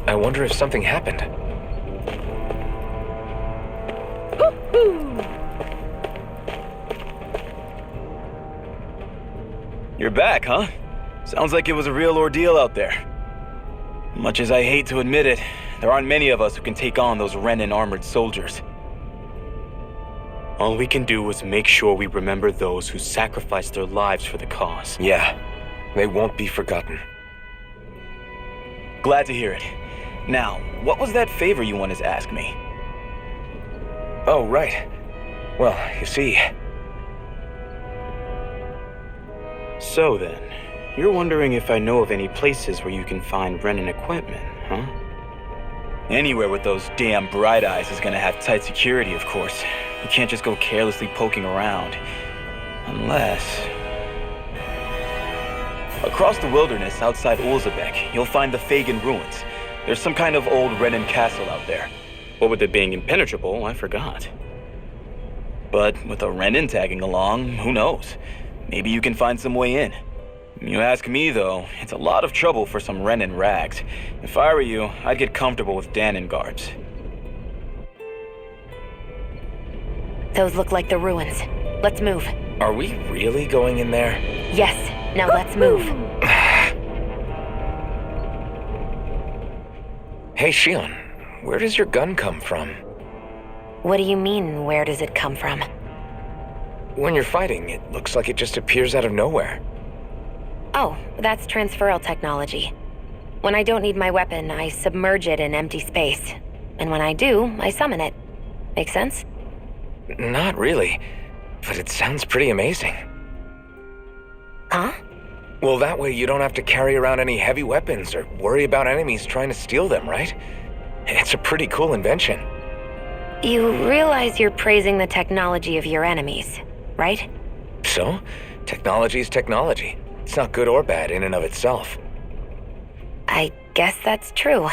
I wonder if something happened.
You're back, huh? Sounds like it was a real ordeal out there. Much as I hate to admit it, there aren't many of us who can take on those Renan armored soldiers. All we can do is make sure we remember those who sacrificed their lives for the cause.
Yeah, they won't be forgotten.
Glad to hear it. Now, what was that favor you wanted to ask me?
Oh, right. Well, you see...
So then, you're wondering if I know of any places where you can find Renan equipment, huh? Anywhere with those damn bright eyes is gonna have tight security, of course. You can't just go carelessly poking around.
Unless... Across the wilderness outside Ulzebek, you'll find the Fagan ruins. There's some kind of old Renan castle out there.
What with it being impenetrable, I forgot.
But with a Renan tagging along, who knows? Maybe you can find some way in. You ask me, though, it's a lot of trouble for some Renan rags. If I were you, I'd get comfortable with Danon guards.
Those look like the ruins. Let's move.
Are we really going in there?
Yes. Now let's move.
Hey, Shion, where does your gun come from?
What do you mean, where does it come from?
When you're fighting, it looks like it just appears out of nowhere.
Oh, that's transferal technology. When I don't need my weapon, I submerge it in empty space. And when I do, I summon it. Make sense?
Not really, but it sounds pretty amazing.
Huh?
Well, that way you don't have to carry around any heavy weapons or worry about enemies trying to steal them, right? It's a pretty cool invention.
You realize you're praising the technology of your enemies, right?
So, technology is technology. It's not good or bad in and of itself.
I guess that's true.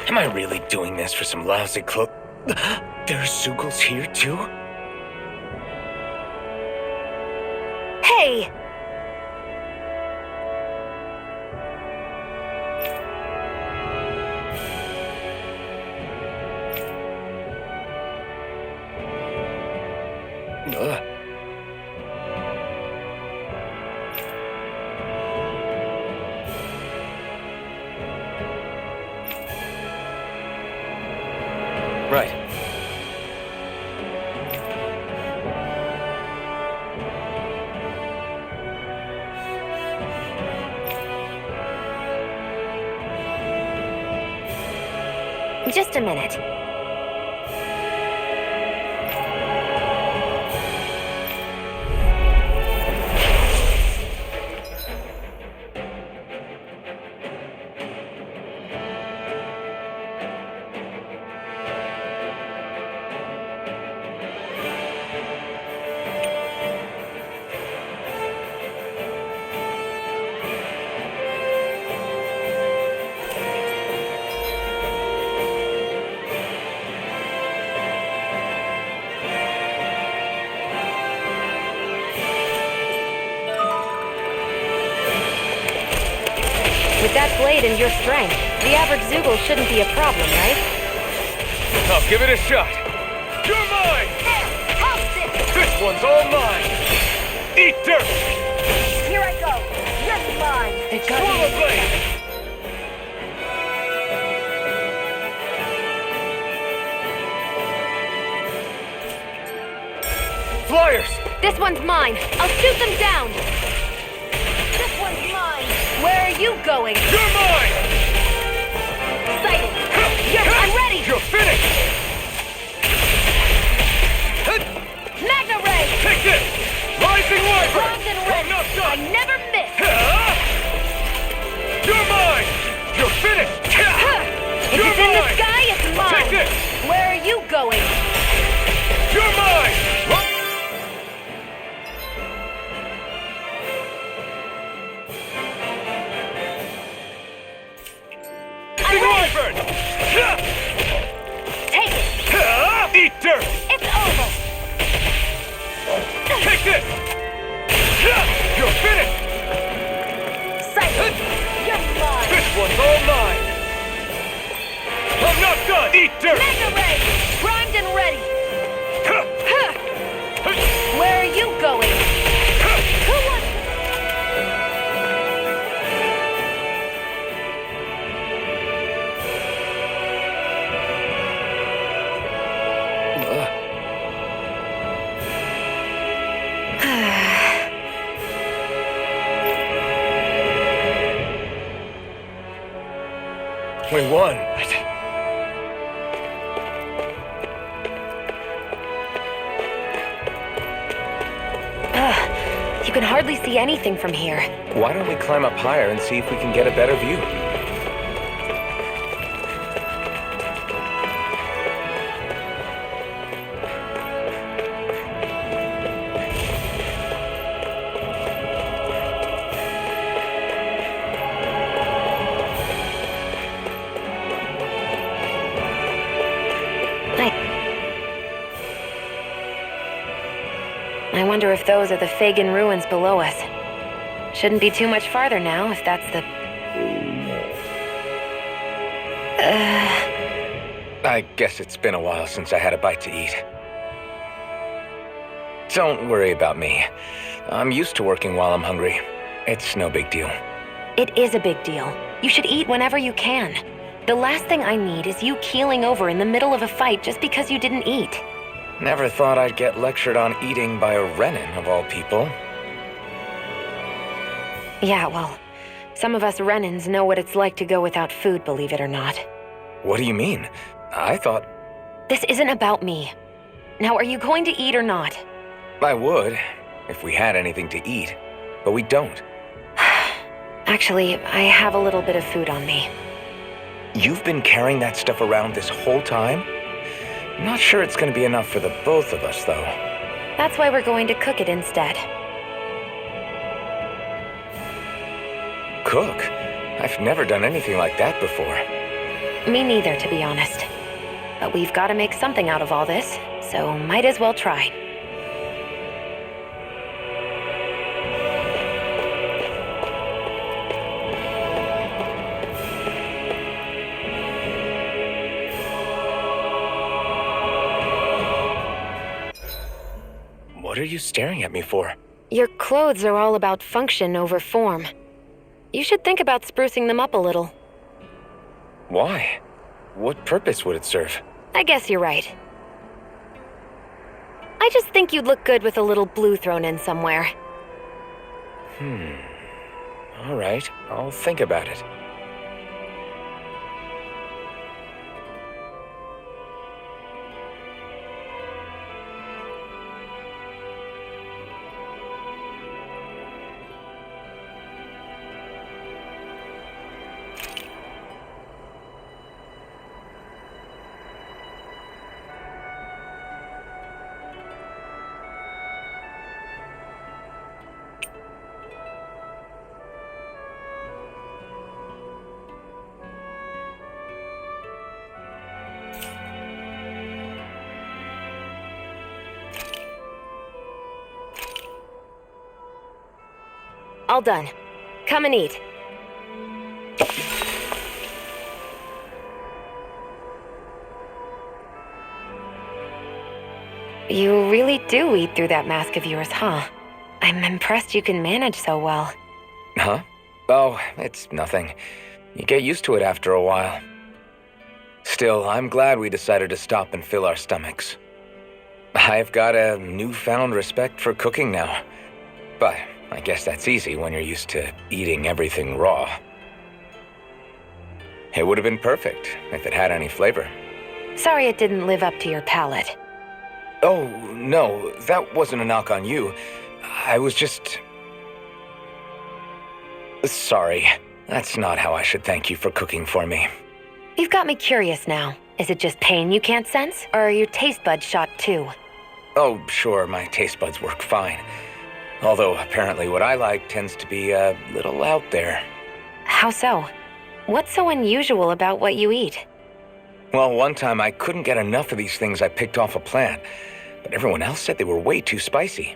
Am I really doing this for some lousy cloak? There's Zugals here, too?
Hey!
Right.
Just a minute. With that blade and your strength, the average Zoogle shouldn't be a problem, right?
I'll give it a shot. You're mine! This one's all mine! Eat dirt!
Here I go! You're mine!
Swallow blade! Flyers!
This one's mine! I'll shoot them down! This one's mine! Where are you going?
You're mine!
Sighted! Yes, I'm ready!
You're finished!
Magna Ray!
Take this! Rising Wyvern!
Primed and ready!
Not
I
done!
never miss!
You're mine! You're finished!
If
You're
it's in the
mine!
sky, it's mine!
Take this!
Where are you going?
You're mine!
I'm ready!
Wyvern!
Take it!
Eat dirt!
It's over!
Take this! You're finished!
Sighted! You're mine!
This one's all mine! I'm not done! Eat dirt!
Magna Ray! Primed and ready! Where are you going? Who wants...
We won.
You can hardly see anything from here.
Why don't we climb up higher and see if we can get a better view?
I wonder if those are the Fagin ruins below us. Shouldn't be too much farther now, if that's the...
I guess it's been a while since I had a bite to eat. Don't worry about me. I'm used to working while I'm hungry. It's no big deal.
It is a big deal. You should eat whenever you can. The last thing I need is you keeling over in the middle of a fight just because you didn't eat.
Never thought I'd get lectured on eating by a Renin, of all people.
Yeah, well, some of us Renins know what it's like to go without food, believe it or not.
What do you mean? I thought...
This isn't about me. Now, are you going to eat or not?
I would, if we had anything to eat, but we don't.
Actually, I have a little bit of food on me.
You've been carrying that stuff around this whole time? Not sure it's going to be enough for the both of us, though.
That's why we're going to cook it instead.
Cook? I've never done anything like that before.
Me neither, to be honest. But we've got to make something out of all this, so might as well try.
What are you staring at me for?
Your clothes are all about function over form. You should think about sprucing them up a little.
Why? What purpose would it serve?
I guess you're right. I just think you'd look good with a little blue thrown in somewhere.
All right, I'll think about it.
All done. Come and eat. You really do eat through that mask of yours, huh? I'm impressed you can manage so well.
Huh? Oh, it's nothing. You get used to it after a while. Still, I'm glad we decided to stop and fill our stomachs. I've got a newfound respect for cooking now. But I guess that's easy when you're used to eating everything raw. It would have been perfect if it had any flavor.
Sorry it didn't live up to your palate.
Oh, no, that wasn't a knock on you. I was just... Sorry. That's not how I should thank you for cooking for me.
You've got me curious now. Is it just pain you can't sense, or are your taste buds shot too?
Oh, sure, my taste buds work fine. Although apparently what I like tends to be a little out there.
How so? What's so unusual about what you eat?
Well, one time I couldn't get enough of these things I picked off a plant, but everyone else said they were way too spicy.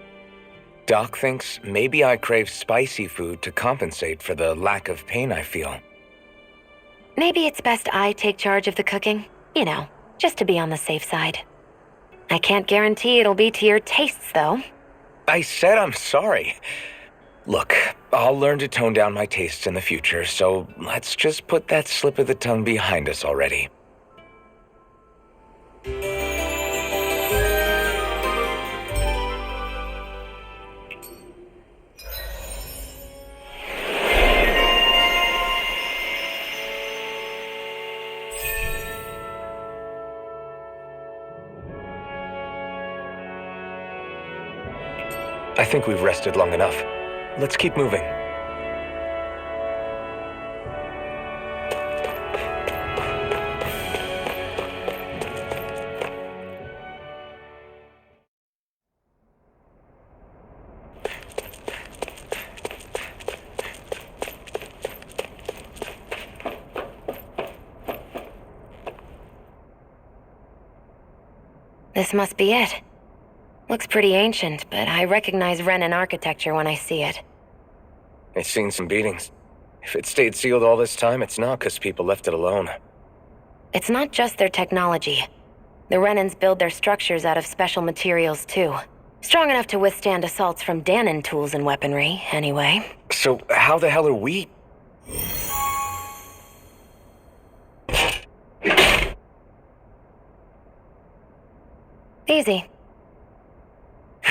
Doc thinks maybe I crave spicy food to compensate for the lack of pain I feel.
Maybe it's best I take charge of the cooking. You know, just to be on the safe side. I can't guarantee it'll be to your tastes, though.
I said I'm sorry. Look, I'll learn to tone down my tastes in the future, so let's just put that slip of the tongue behind us already. I think we've rested long enough. Let's keep moving.
This must be it. Looks pretty ancient, but I recognize Renan architecture when I see it.
It's seen some beatings. If it stayed sealed all this time, it's not because people left it alone.
It's not just their technology. The Renans build their structures out of special materials, too. Strong enough to withstand assaults from Danon tools and weaponry, anyway.
So how the hell are we...
Easy.
I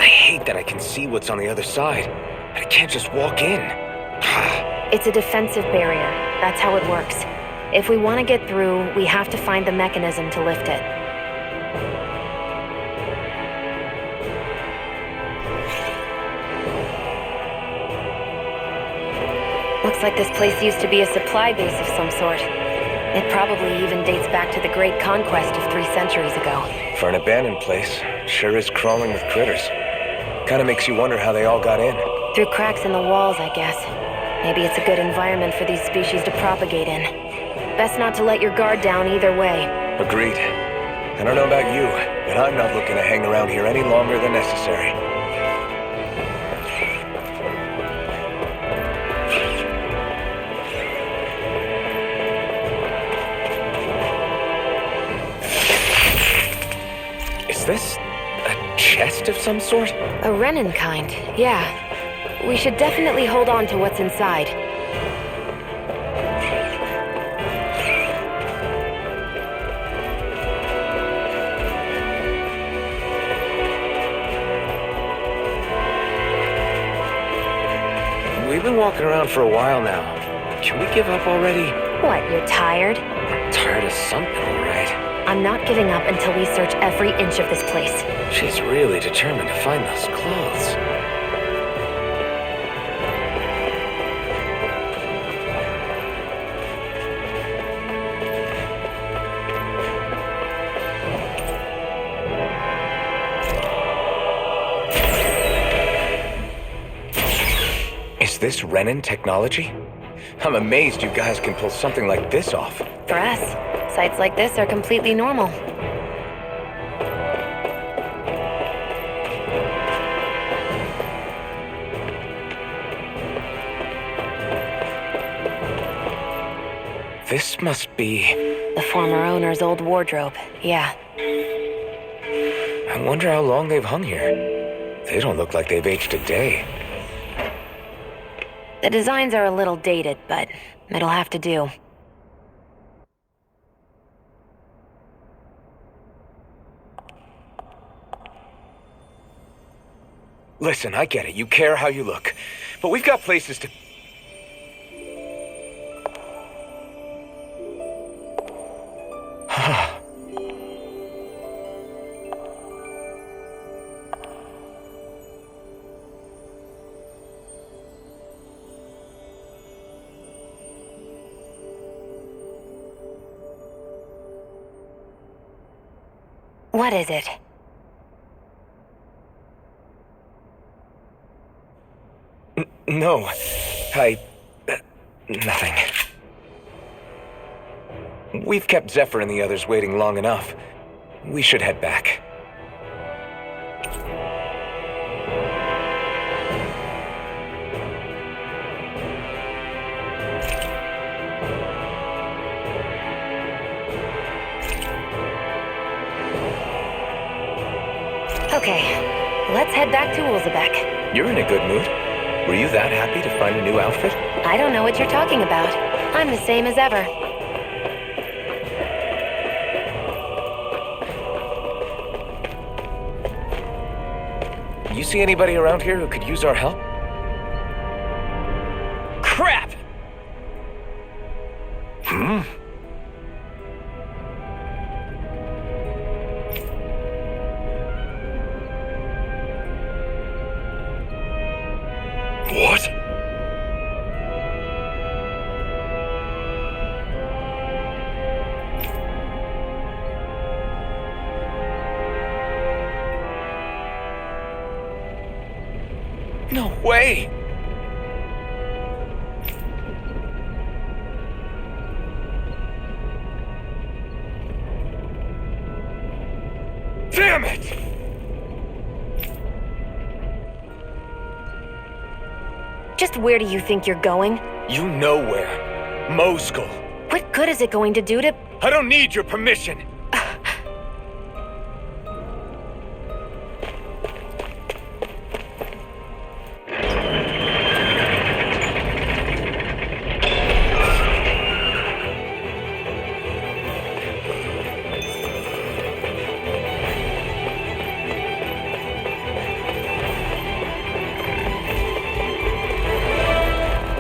hate that I can see what's on the other side, but I can't just walk in.
It's a defensive barrier. That's how it works. If we want to get through, we have to find the mechanism to lift it. Looks like this place used to be a supply base of some sort. It probably even dates back to the Great Conquest of 3 centuries ago.
For an abandoned place, sure is crawling with critters. Kinda makes you wonder how they all got in.
Through cracks in the walls, I guess. Maybe it's a good environment for these species to propagate in. Best not to let your guard down either way.
Agreed. I don't know about you, but I'm not looking to hang around here any longer than necessary. Is this a chest of some sort?
A Renan kind, yeah. We should definitely hold on to what's inside.
We've been walking around for a while now. Can we give up already?
What, you're tired?
Tired of something, all right.
I'm not giving up until we search every inch of this place.
She's really determined to find those clothes. Is this Renan technology? I'm amazed you guys can pull something like this off.
For us, sites like this are completely normal.
This must be...
The former owner's old wardrobe, yeah.
I wonder how long they've hung here. They don't look like they've aged a day.
The designs are a little dated, but it'll have to do.
Listen, I get it. You care how you look. But we've got places to...
What is it?
No. Nothing. We've kept Zephyr and the others waiting long enough. We should head back.
Okay, let's head back to Ulzebek.
You're in a good mood. Were you that happy to find a new outfit?
I don't know what you're talking about. I'm the same as ever.
You see anybody around here who could use our help?
Crap!
What?
No way! Damn it!
Just where do you think you're going?
You know where. Moscow.
What good is it going to do to...
I don't need your permission.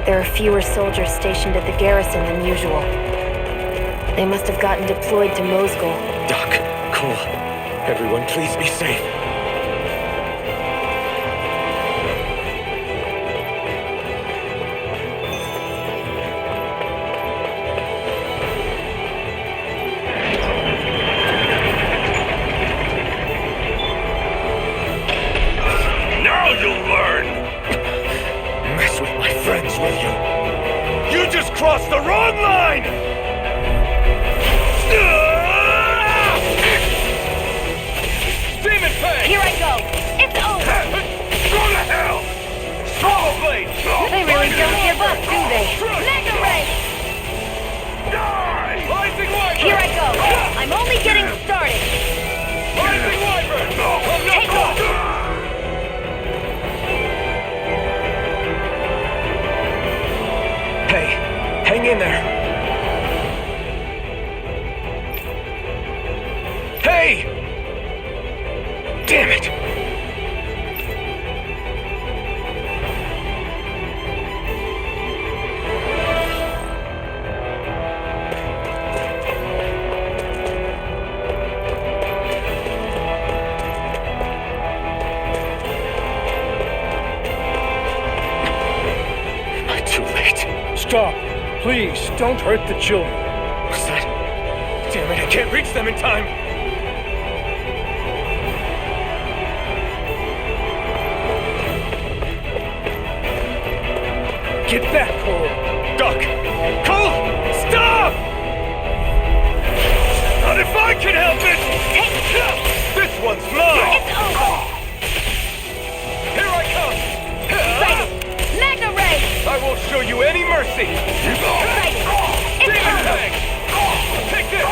There are fewer soldiers stationed at the garrison than usual. They must have gotten deployed to Moscow.
Doc, Cole, everyone please be safe.
Now you'll learn!
Mess with my friends, will you?
You just crossed the wrong line!
Demon Fang!
Here I go! It's over!
Go to hell!
Swallow Blade!
They really don't give up, do they? Mega Ray!
Die!
Rising Wyvern!
Here I go! I'm only getting started!
Rising Wyvern!
Take off!
Hey, hang in there. Hey! Damn it! Am I too late?
Stop! Please, don't hurt the children.
What's that? Damn it, I can't reach them in time!
Get back, Cole!
Doc! Cole! Stop!
Not if I can help it!
This one's mine!
It's over!
Here I come!
Sighted! Mega Ray!
I won't show you any mercy!
Sighted! It's
Demon
over!
Fang! Take this!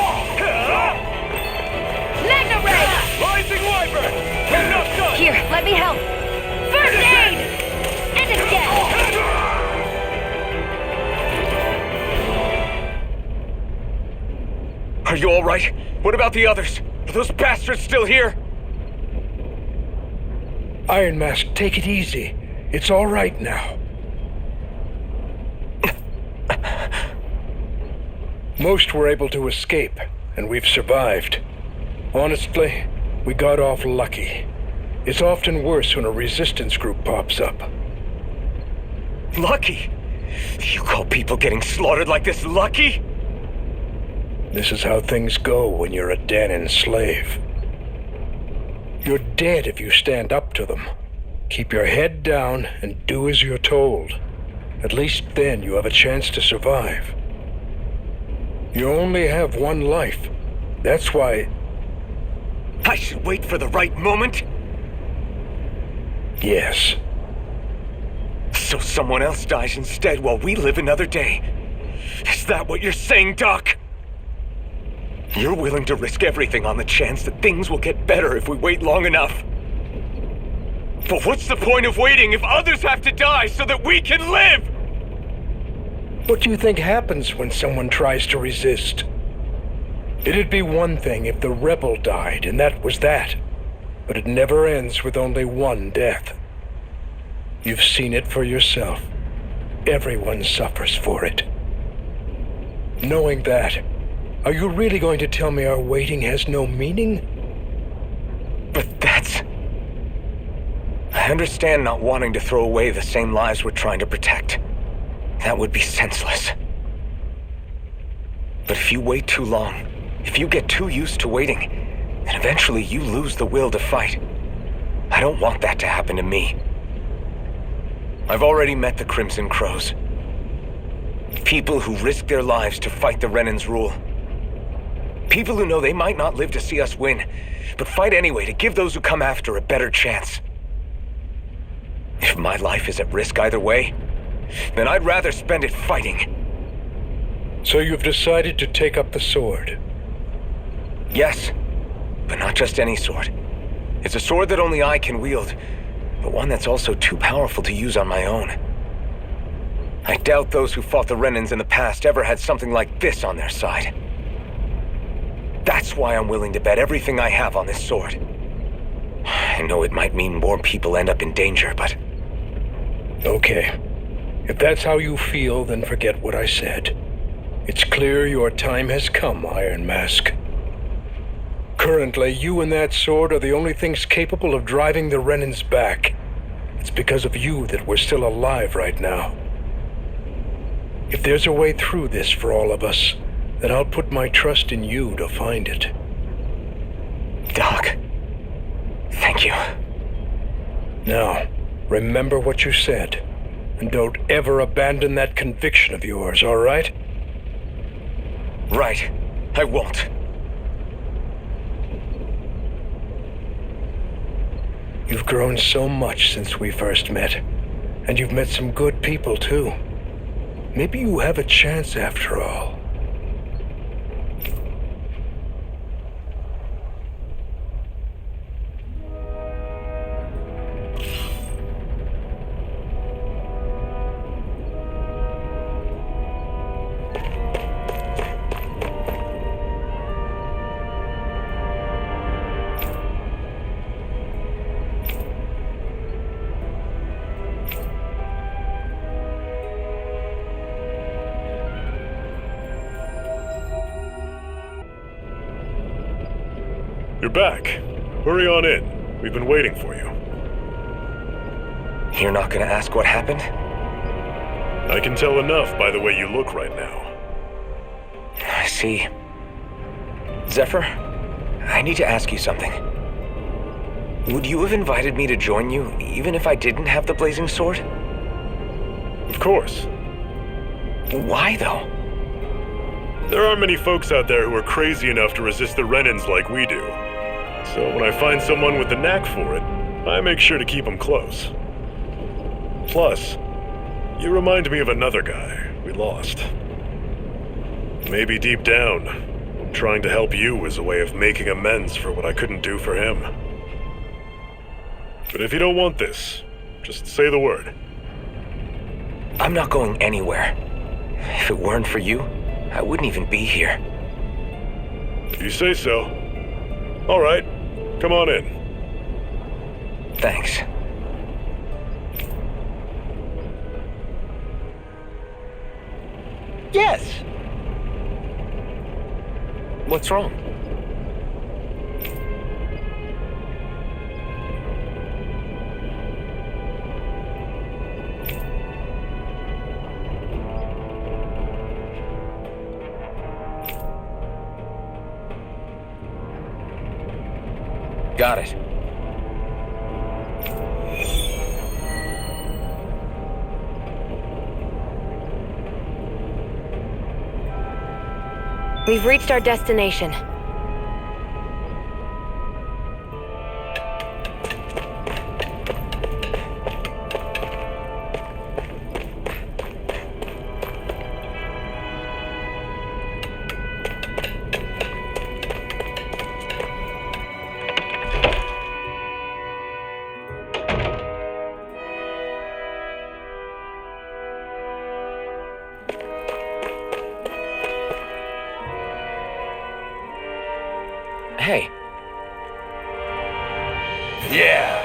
Mega Ray!
Rising Wyvern! We're not done!
Here, let me help! First aid! And again!
Are you all right? What about the others? Are those bastards still here?
Iron Mask, take it easy. It's all right now. Most were able to escape, and we've survived. Honestly, we got off lucky. It's often worse when a resistance group pops up.
Lucky? You call people getting slaughtered like this lucky?
This is how things go when you're a Danon slave. You're dead if you stand up to them. Keep your head down and do as you're told. At least then you have a chance to survive. You only have one life. That's why...
I should wait for the right moment?
Yes.
So someone else dies instead while we live another day. Is that what you're saying, Doc? You're willing to risk everything on the chance that things will get better if we wait long enough. But what's the point of waiting if others have to die so that we can live?
What do you think happens when someone tries to resist? It'd be one thing if the rebel died, and that was that. But it never ends with only one death. You've seen it for yourself. Everyone suffers for it. Knowing that, are you really going to tell me our waiting has no meaning?
But that's... I understand not wanting to throw away the same lives we're trying to protect. That would be senseless. But if you wait too long, if you get too used to waiting, then eventually you lose the will to fight. I don't want that to happen to me. I've already met the Crimson Crows. People who risk their lives to fight the Renan's rule. People who know they might not live to see us win, but fight anyway to give those who come after a better chance. If my life is at risk either way, then I'd rather spend it fighting.
So you've decided to take up the sword?
Yes, but not just any sword. It's a sword that only I can wield, but one that's also too powerful to use on my own. I doubt those who fought the Renans in the past ever had something like this on their side. That's why I'm willing to bet everything I have on this sword. I know it might mean more people end up in danger, but...
Okay. If that's how you feel, then forget what I said. It's clear your time has come, Iron Mask. Currently, you and that sword are the only things capable of driving the Renans back. It's because of you that we're still alive right now. If there's a way through this for all of us, then I'll put my trust in you to find it.
Doc, thank you.
Now, remember what you said, and don't ever abandon that conviction of yours, all right?
Right. I won't.
You've grown so much since we first met, and you've met some good people, too. Maybe you have a chance after all.
You're back. Hurry on in. We've been waiting for you.
You're not gonna ask what happened?
I can tell enough by the way you look right now.
I see. Zephyr, I need to ask you something. Would you have invited me to join you, even if I didn't have the blazing sword?
Of course.
Why, though?
There aren't many folks out there who are crazy enough to resist the Renans like we do. So when I find someone with the knack for it, I make sure to keep them close. Plus, you remind me of another guy we lost. Maybe deep down, trying to help you is a way of making amends for what I couldn't do for him. But if you don't want this, just say the word.
I'm not going anywhere. If it weren't for you, I wouldn't even be here.
If you say so. All right, come on in.
Thanks.
Yes!
What's wrong? Got it.
We've reached our destination.
Hey.
Yeah.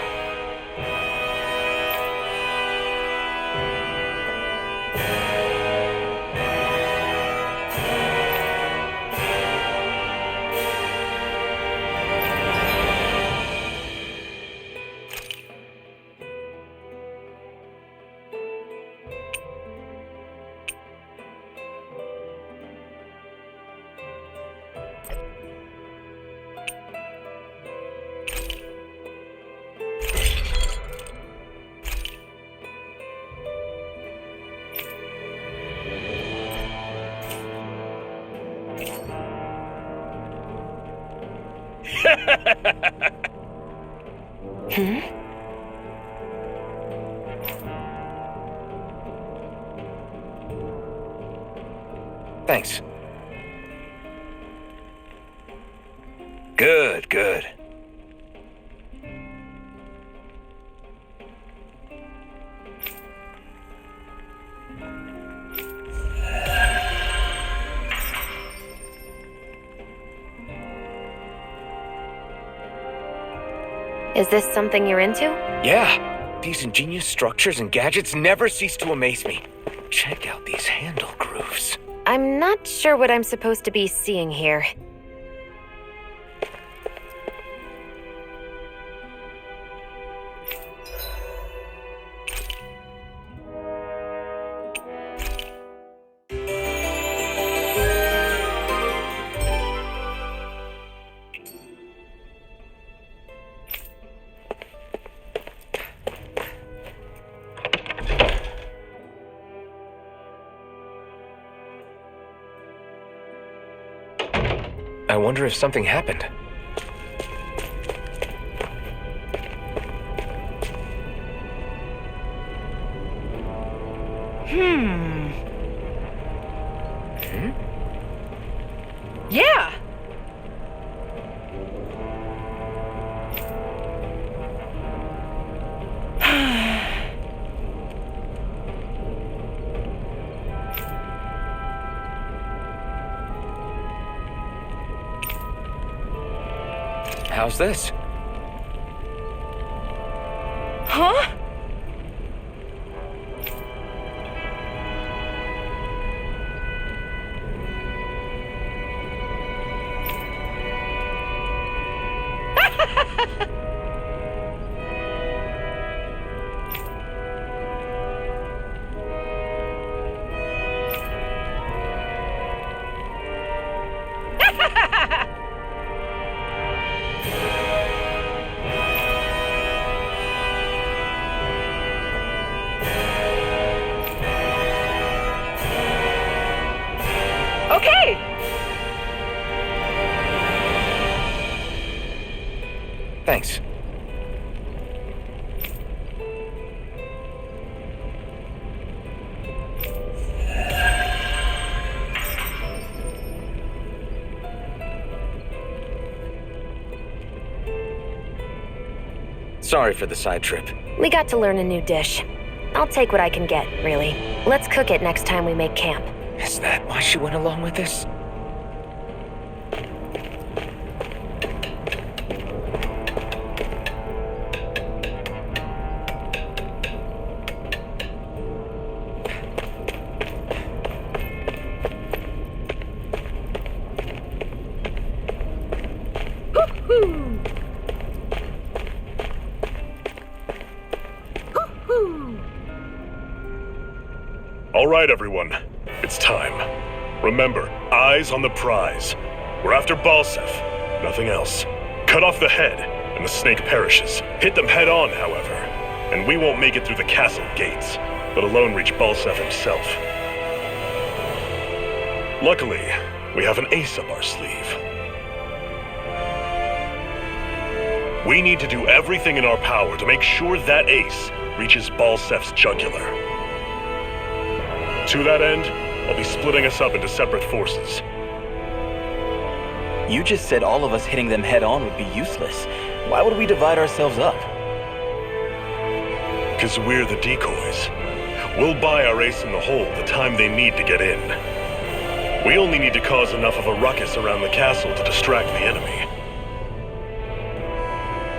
Thanks. Good, good.
Is this something you're into?
Yeah, these ingenious structures and gadgets never cease to amaze me. Check out these handle grooves.
I'm not sure what I'm supposed to be seeing here.
I wonder if something happened.
Yeah!
How's this?
Huh? Okay!
Thanks. Sorry for the side trip.
We got to learn a new dish. I'll take what I can get, really. Let's cook it next time we make camp.
Is that why she went along with this?
All right, everyone. It's time. Remember, eyes on the prize. We're after Balseph, nothing else. Cut off the head, and the snake perishes. Hit them head on, however, and we won't make it through the castle gates, let alone reach Balseph himself. Luckily, we have an ace up our sleeve. We need to do everything in our power to make sure that ace reaches Balseph's jugular. To that end, I'll be splitting us up into separate forces.
You just said all of us hitting them head on would be useless. Why would we divide ourselves up?
Because we're the decoys. We'll buy our ace in the hole the time they need to get in. We only need to cause enough of a ruckus around the castle to distract the enemy.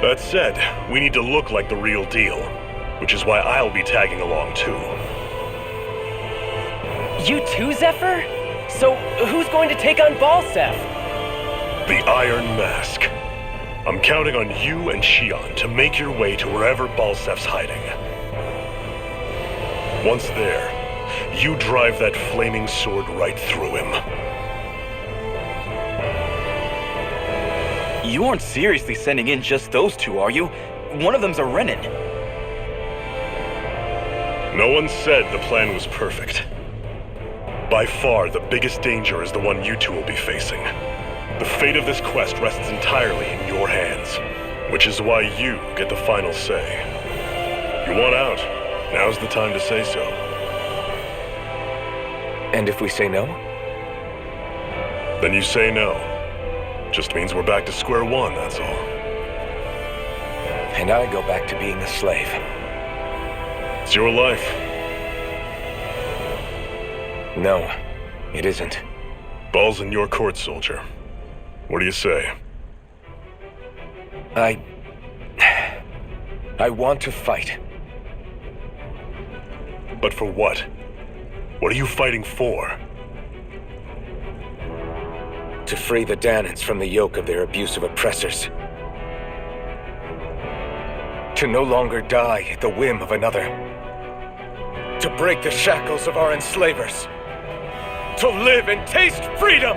That said, we need to look like the real deal, which is why I'll be tagging along too.
You too, Zephyr? So, who's going to take on Balseph?
The Iron Mask. I'm counting on you and Shion to make your way to wherever Balseph's hiding. Once there, you drive that flaming sword right through him.
You aren't seriously sending in just those two, are you? One of them's a Renin.
No one said the plan was perfect. By far, the biggest danger is the one you two will be facing. The fate of this quest rests entirely in your hands, which is why you get the final say. You want out, now's the time to say so.
And if we say no?
Then you say no. Just means we're back to square one, that's all.
And I go back to being a slave.
It's your life.
No, it isn't.
Ball's in your court, soldier. What do you say?
I want to fight.
But for what? What are you fighting for?
To free the Danans from the yoke of their abusive oppressors. To no longer die at the whim of another. To break the shackles of our enslavers. To live and taste freedom!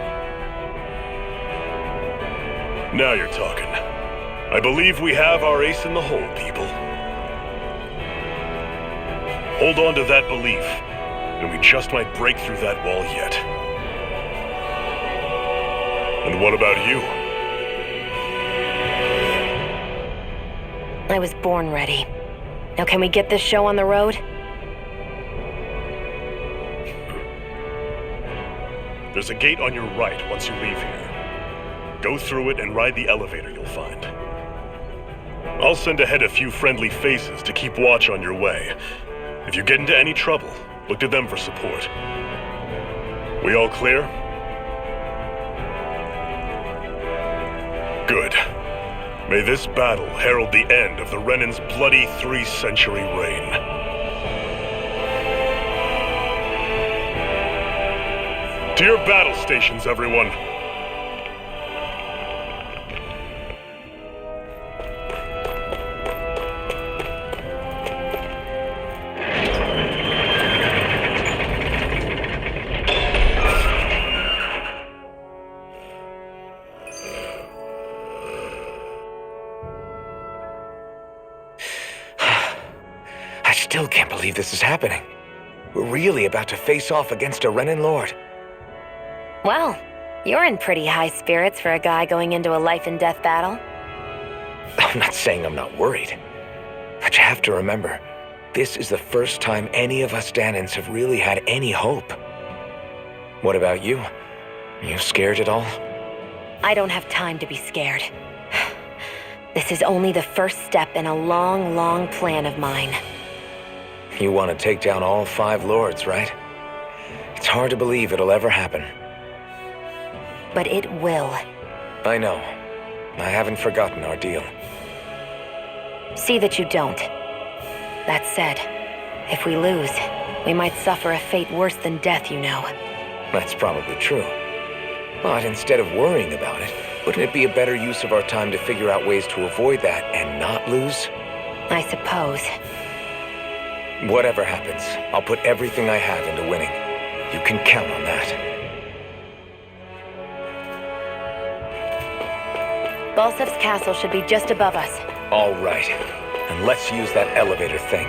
Now you're talking. I believe we have our ace in the hole, people. Hold on to that belief, and we just might break through that wall yet. And what about you?
I was born ready. Now can we get this show on the road?
There's a gate on your right once you leave here. Go through it and ride the elevator you'll find. I'll send ahead a few friendly faces to keep watch on your way. If you get into any trouble, look to them for support. We all clear? Good. May this battle herald the end of the Renan's bloody 3-century reign. To your battle stations, everyone.
I still can't believe this is happening. We're really about to face off against a Renan Lord.
Well, you're in pretty high spirits for a guy going into a life-and-death battle.
I'm not saying I'm not worried. But you have to remember, this is the first time any of us Danans have really had any hope. What about you? Are you scared at all?
I don't have time to be scared. This is only the first step in a long, long plan of mine.
You want to take down all 5 lords, right? It's hard to believe it'll ever happen.
But it will.
I know. I haven't forgotten our deal.
See that you don't. That said, if we lose, we might suffer a fate worse than death, you know.
That's probably true. But instead of worrying about it, wouldn't it be a better use of our time to figure out ways to avoid that and not lose?
I suppose.
Whatever happens, I'll put everything I have into winning. You can count on that.
Balseph's castle should be just above us.
All right. And let's use that elevator thing.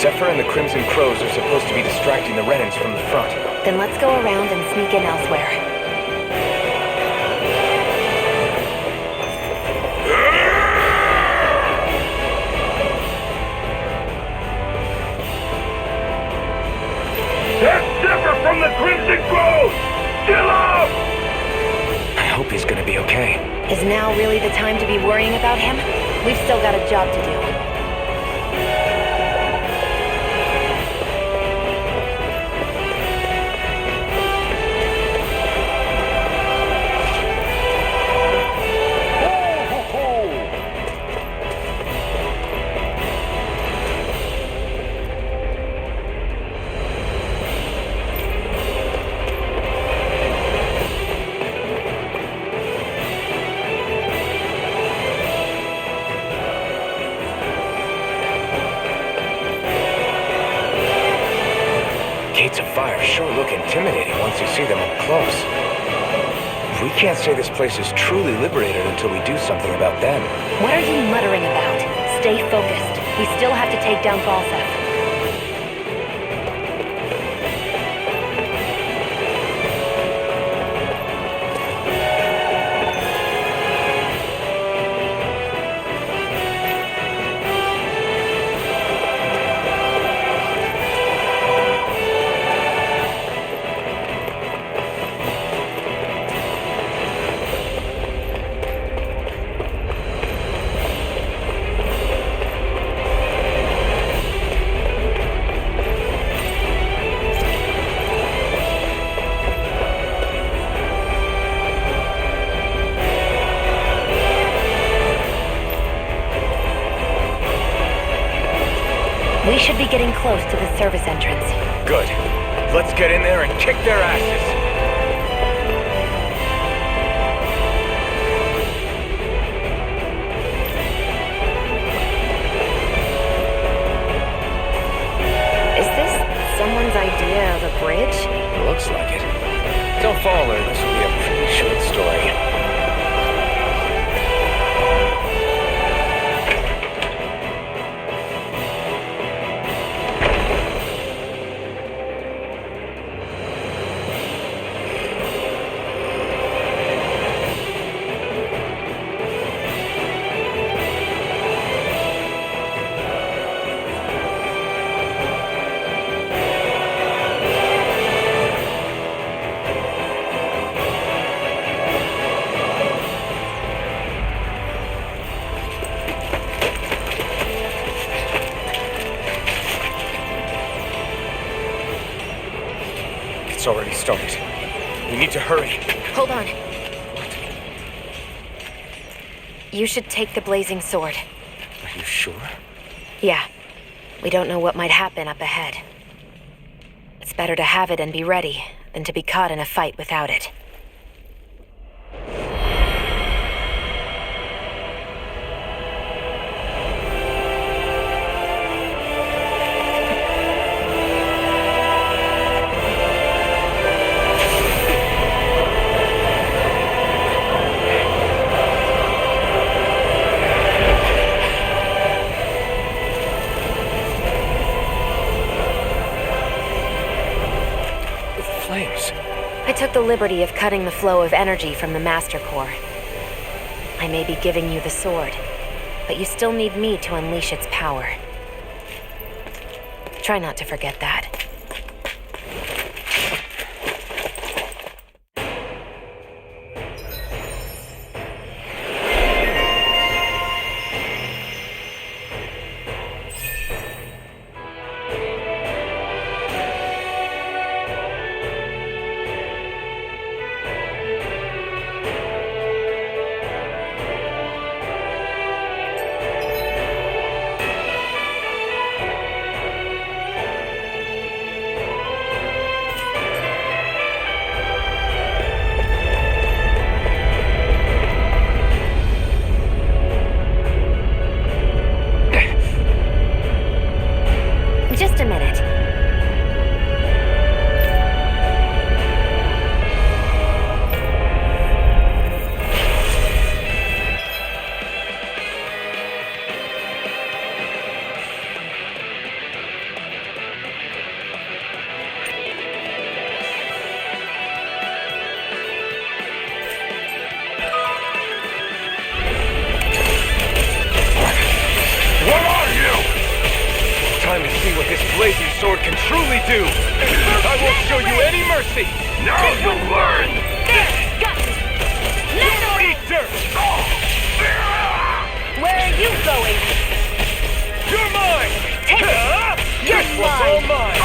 Zephyr and the Crimson Crows are supposed to be distracting the Renans from the front.
Then let's go around and sneak in elsewhere.
That's Zephyr from the Crimson Crows! Chill out!
I hope he's gonna be okay.
Is now really the time to be worrying about him? We've still got a job to do.
sure look intimidating once you see them up close. We can't say this place is truly liberated until we do something about them.
What are you muttering about? Stay focused. We still have to take down Balseph. We should be getting close to the service entrance.
Good. Let's get in there and kick their asses.
Is this someone's idea of a bridge?
Looks like it. Don't follow her. This will be a pretty short story. It's already started. We need to hurry.
Hold on. You should take the blazing sword.
Are you sure?
Yeah. We don't know what might happen up ahead. It's better to have it and be ready than to be caught in a fight without it. I took the liberty of cutting the flow of energy from the Master Core. I may be giving you the sword, but you still need me to unleash its power. Try not to forget that. Just a minute.
Time to see what this blazing sword can truly do. I won't show you any mercy. Now you'll learn.
Got you.
Eat dirt.
Where are you going?
You're mine.
Take it. You're
all
mine.
mine.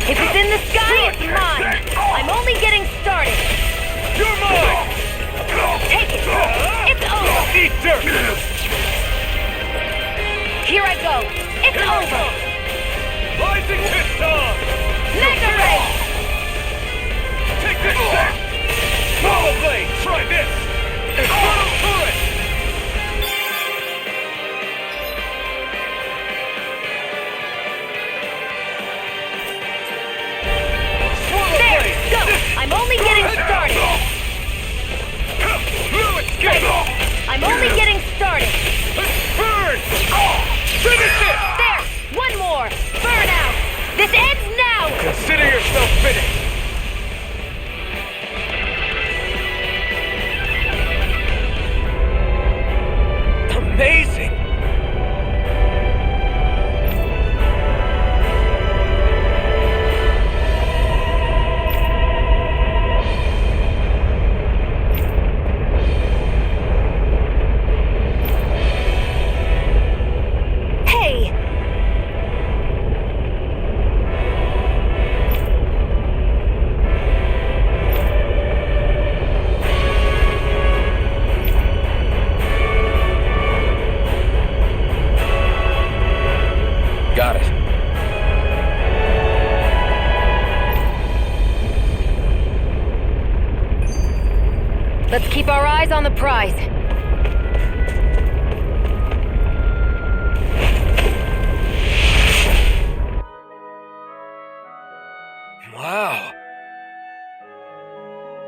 If it's in the sky, it's mine. I'm only getting started.
You're mine.
Take it. It's over.
Eat dirt.
Here I go. It's over.
Rising piston.
Mega Ray.
Take this shot. Swallow blade. Try this. Throttle turret.
Let's keep our eyes on the prize.
Wow.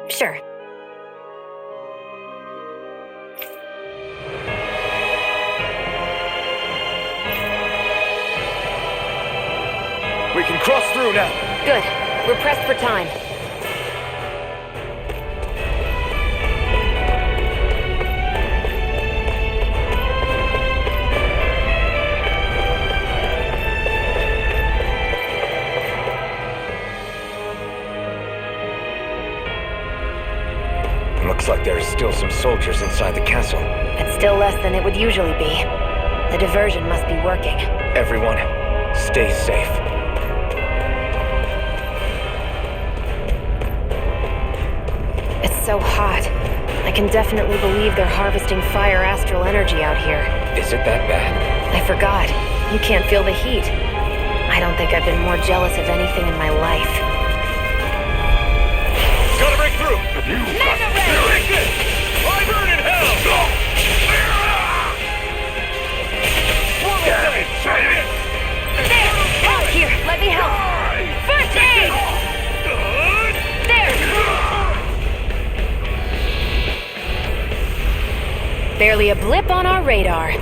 Sure.
We can cross through now.
Good. We're pressed for time.
Looks like there are still some soldiers inside the castle.
It's still less than it would usually be. The diversion must be working.
Everyone, stay safe.
It's so hot. I can definitely believe they're harvesting fire astral energy out here.
Is it that bad?
I forgot. You can't feel the heat. I don't think I've been more jealous of anything in my life.
Gotta break through! You got spirit! I burn in hell!
There! Help here! Let me help! First aid! There! Barely a blip on our radar.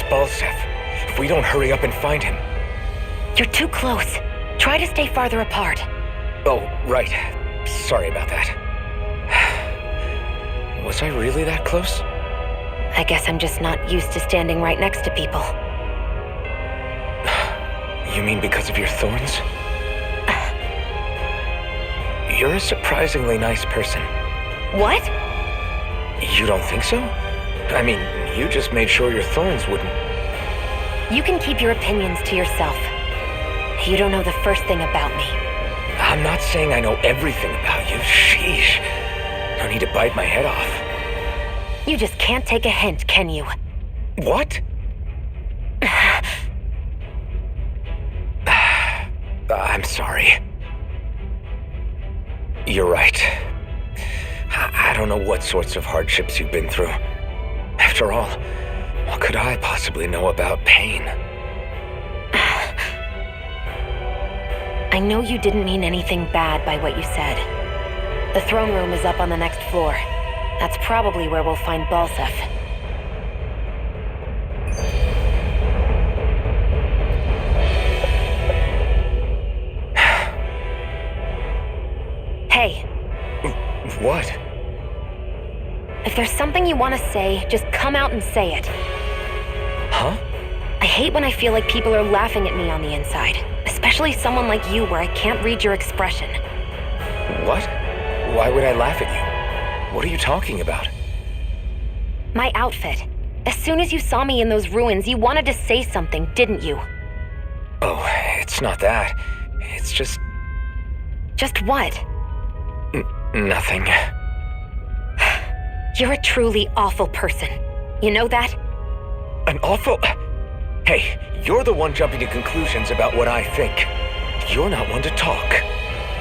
Balseph. If we don't hurry up and find him...
You're too close. Try to stay farther apart.
Oh, right. Sorry about that. Was I really that close?
I guess I'm just not used to standing right next to people.
You mean because of your thorns? You're a surprisingly nice person.
What?
You don't think so? I mean, you just made sure your thorns wouldn't...
You can keep your opinions to yourself. You don't know the first thing about me.
I'm not saying I know everything about you. Sheesh. No need to bite my head off.
You just can't take a hint, can you?
What? I'm sorry. You're right. I don't know what sorts of hardships you've been through. After all, what could I possibly know about pain?
I know you didn't mean anything bad by what you said. The throne room is up on the next floor. That's probably where we'll find Balseph. Hey.
What?
If there's something you want to say, just come out and say it.
Huh?
I hate when I feel like people are laughing at me on the inside. Especially someone like you where I can't read your expression.
What? Why would I laugh at you? What are you talking about?
My outfit. As soon as you saw me in those ruins, you wanted to say something, didn't you?
Oh, it's not that. It's just...
Just what?
Nothing.
You're a truly awful person. You know that?
An awful... Hey, you're the one jumping to conclusions about what I think. You're not one to talk.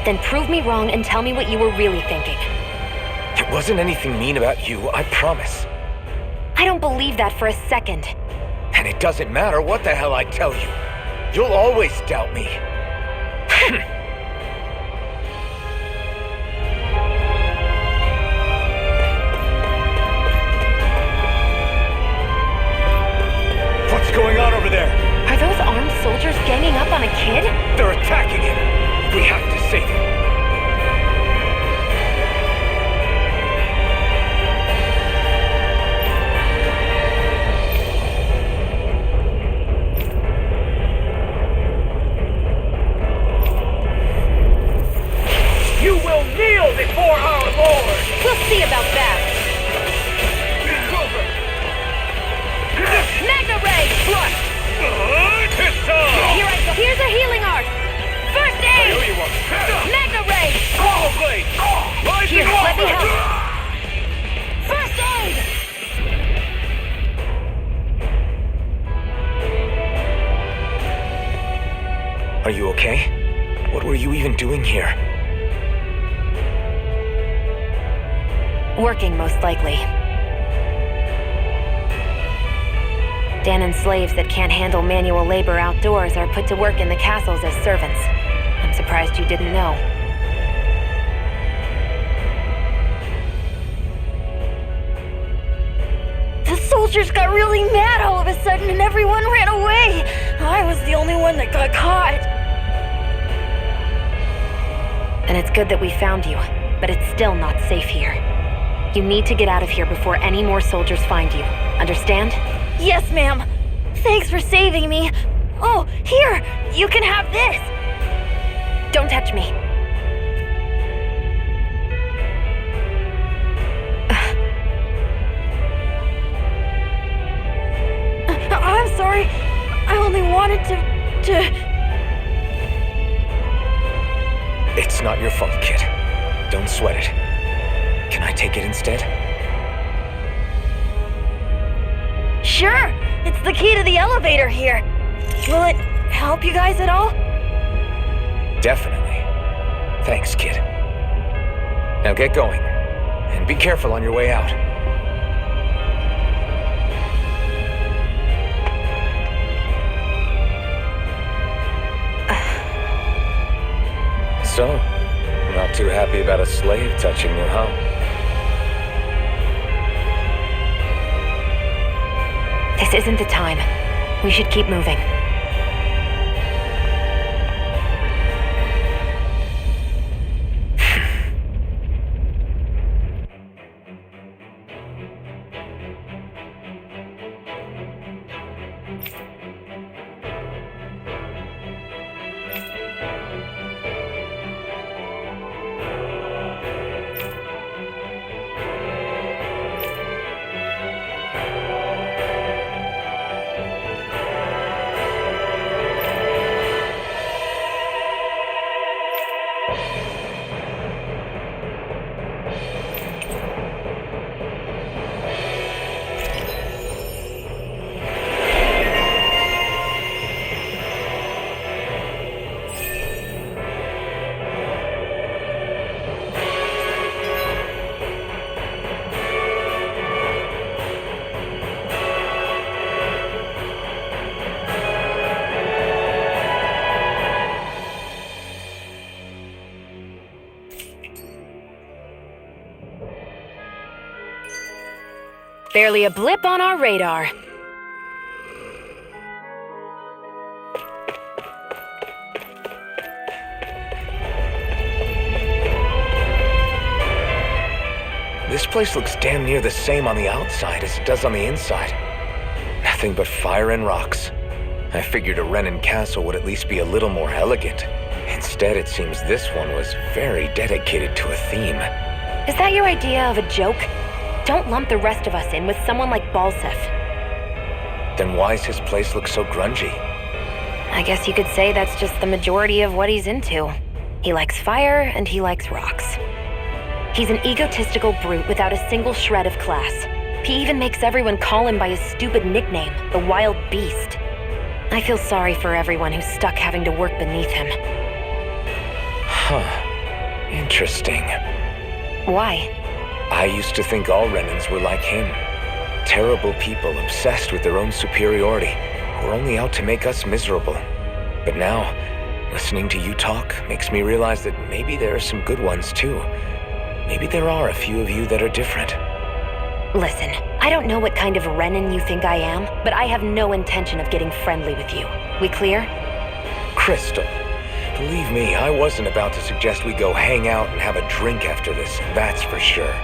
Then prove me wrong and tell me what you were really thinking.
It wasn't anything mean about you, I promise.
I don't believe that for a second.
And it doesn't matter what the hell I tell you. You'll always doubt me. What's going on over there?
Are those armed soldiers ganging up on a kid?
They're attacking him. We have to save him.
You will kneel before our Lord!
We'll see about that. Magna Ray! Here's a healing art! First aid! Magna Ray! Here, let me help! First aid!
Are you okay? What were you even doing here?
Working, most likely. Danon slaves that can't handle manual labor outdoors are put to work in the castles as servants. I'm surprised you didn't know.
The soldiers got really mad all of a sudden and everyone ran away. I was the only one that got caught.
And it's good that we found you, but it's still not safe here. You need to get out of here before any more soldiers find you. Understand?
Yes, ma'am. Thanks for saving me. Oh, here! You can have this!
Don't touch me.
I'm sorry. I only wanted to...
It's not your fault, kid. Don't sweat it. Can I take it instead?
Sure! It's the key to the elevator here. Will it help you guys at all?
Definitely. Thanks, kid. Now get going. And be careful on your way out. So, not too happy about a slave touching you, huh?
This isn't the time. We should keep moving. Barely a blip on our radar.
This place looks damn near the same on the outside as it does on the inside. Nothing but fire and rocks. I figured a Renin castle would at least be a little more elegant. Instead, it seems this one was very dedicated to a theme.
Is that your idea of a joke? Don't lump the rest of us in with someone like Balseph.
Then why's his place look so grungy?
I guess you could say that's just the majority of what he's into. He likes fire and he likes rocks. He's an egotistical brute without a single shred of class. He even makes everyone call him by his stupid nickname, the Wild Beast. I feel sorry for everyone who's stuck having to work beneath him.
Huh. Interesting.
Why?
I used to think all Renins were like him. Terrible people obsessed with their own superiority, who are only out to make us miserable. But now, listening to you talk makes me realize that maybe there are some good ones too. Maybe there are a few of you that are different.
Listen, I don't know what kind of Renin you think I am, but I have no intention of getting friendly with you. We clear?
Crystal, believe me, I wasn't about to suggest we go hang out and have a drink after this, that's for sure.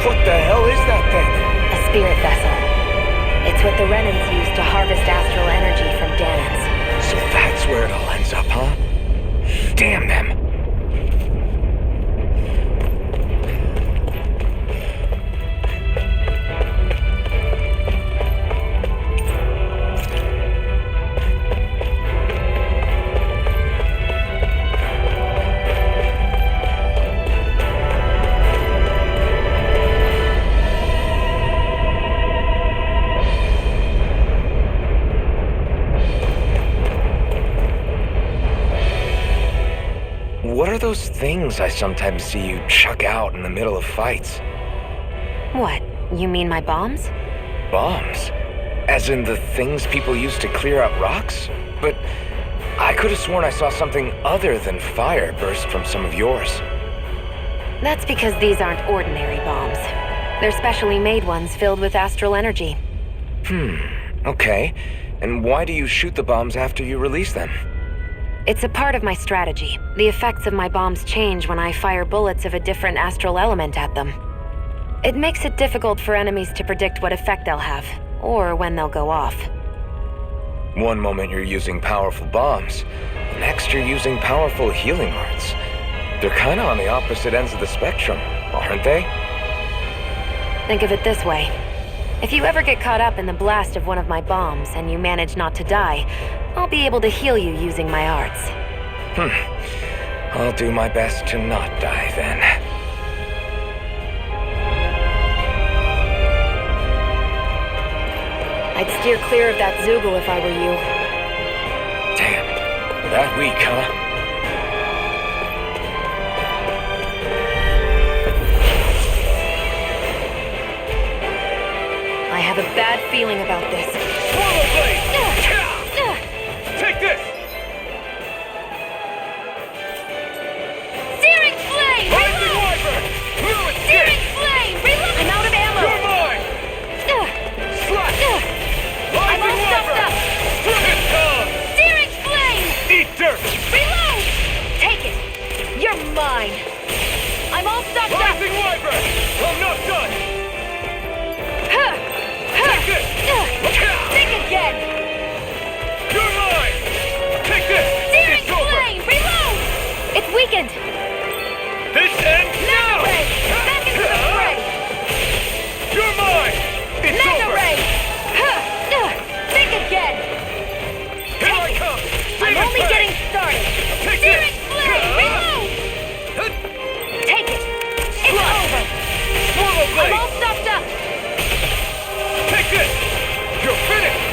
What the hell is that thing?
A spirit vessel. It's what the Renins use to harvest astral energy from Danons.
So that's where it all ends up, huh? Damn them. what are those things I sometimes see you chuck out in the middle of fights?
What? You mean my bombs?
Bombs? As in the things people use to clear out rocks? But I could have sworn I saw something other than fire burst from some of yours.
That's because these aren't ordinary bombs. They're specially made ones filled with astral energy.
Okay. And why do you shoot the bombs after you release them?
It's a part of my strategy. The effects of my bombs change when I fire bullets of a different astral element at them. It makes it difficult for enemies to predict what effect they'll have, or when they'll go off.
One moment you're using powerful bombs, the next you're using powerful healing arts. They're kinda on the opposite ends of the spectrum, aren't they?
Think of it this way. If you ever get caught up in the blast of one of my bombs and you manage not to die, I'll be able to heal you using my arts.
I'll do my best to not die then.
I'd steer clear of that Zoogle if I were you.
Damn, that weak, huh?
I have a bad feeling about this.
Swallow blade! Take this!
Searing flame!
Rising wyvern! No escape!
Searing flame! Reload!
I'm out of ammo!
You're mine! Slash!
I'm all
Rising
stuffed
wyvern!
up!
It's gone!
Searing flame!
Eat dirt!
Reload! Take it! You're mine! I'm all stuffed up!
Rising wyvern! I'm not done! Take this!
Think again!
You're mine! Take this!
Searing
It's over!
flame! Reload!
It's weakened!
This ends now!
Mega ray! Back into the fray!
You're mine! It's
Mega
over!
ray! Think again!
Here I come!
I'm only getting started!
Take
Searing
this!
flame! Reload! Take it! It's over!
Swallow
I'm
blade!
all stuffed up!
Take this! You're finished!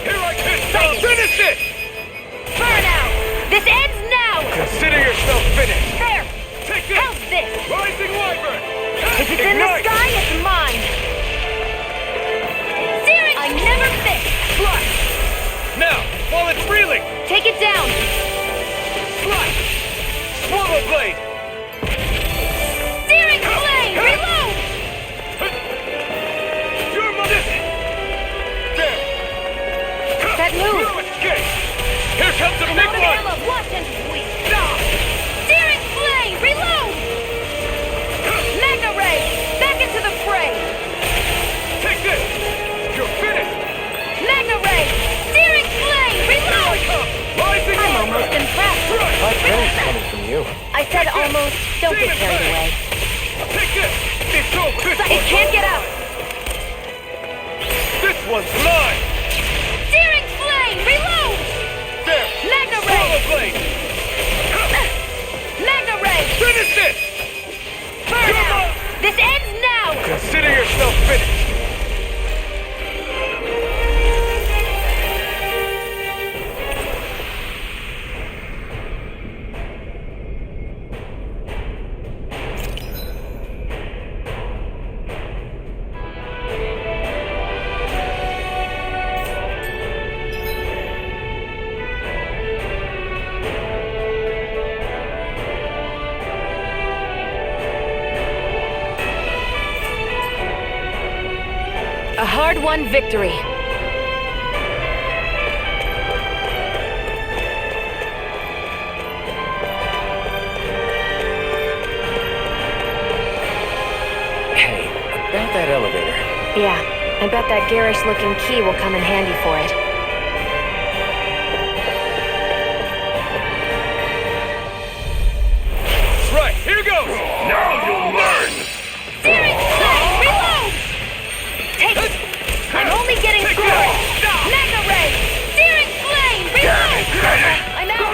Here I come! Finish it!
Burn out! This ends now!
Consider yourself finished!
There!
Take this!
How's this?
Rising wyvern!
If it's in the
Ignite!
sky, it's mine! Searing! I never miss!
Slash! Now, while it's reeling!
Take it down!
Slash! Swallow blade!
Searing flame! Reload!
You're my... There!
That move!
No escape! Here comes the
I'm
big
out of
one!
ammo! Watch and sweep!
Now!
Searing flame! Reload! Mega ray! Back into the fray!
Take this! You're finished!
Mega ray! Searing flame!
Here I
Reload!
come! Rising
I'm
wyvern!
almost impressed!
My praise coming from you.
I said almost. Don't get carried away.
Take this! It's over!
It can't get out!
This one's mine!
Searing flame! Reload!
There!
Mega
Swallow
ray!
blade!
Mega ray!
Finish this!
Burn out! This ends now!
Consider yourself finished!
A hard-won victory.
Hey, about that elevator.
Yeah, I bet that garish-looking key will come in handy for it.
Right, here goes! Now you'll learn!
Searing flame! Reload! Take it! I'm only getting started! Mega ray! Searing flame! Reload! I'm out!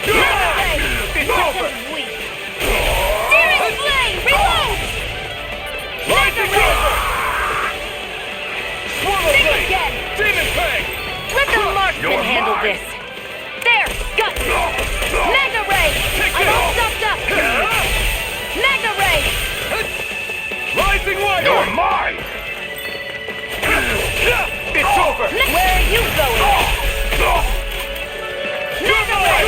Mega ray!
It's over!
Weak! Searing flame! Reload! Mega ray!
Swallow
Think
blade!
again!
Demon fang!
Let the marksman handle this! There! Got Got you! Mega Ray! I'm all stuffed up! Mega Ray!
Rising Wire!
You're mine!
It's over!
Where are you going? Mega Ray!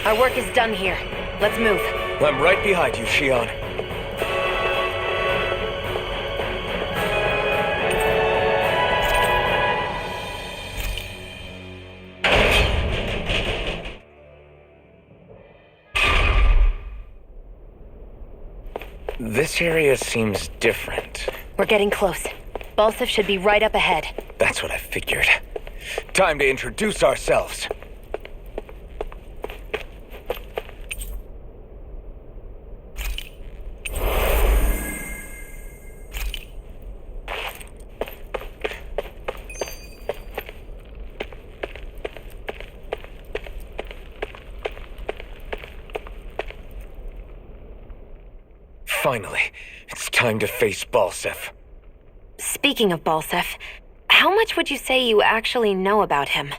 Our work is done here. Let's move.
I'm right behind you, Shion. This area seems different.
We're getting close. Balseph should be right up ahead.
That's what I figured. Time to introduce ourselves. Finally, it's time to face Balseph.
Speaking of Balseph, how much would you say you actually know about him?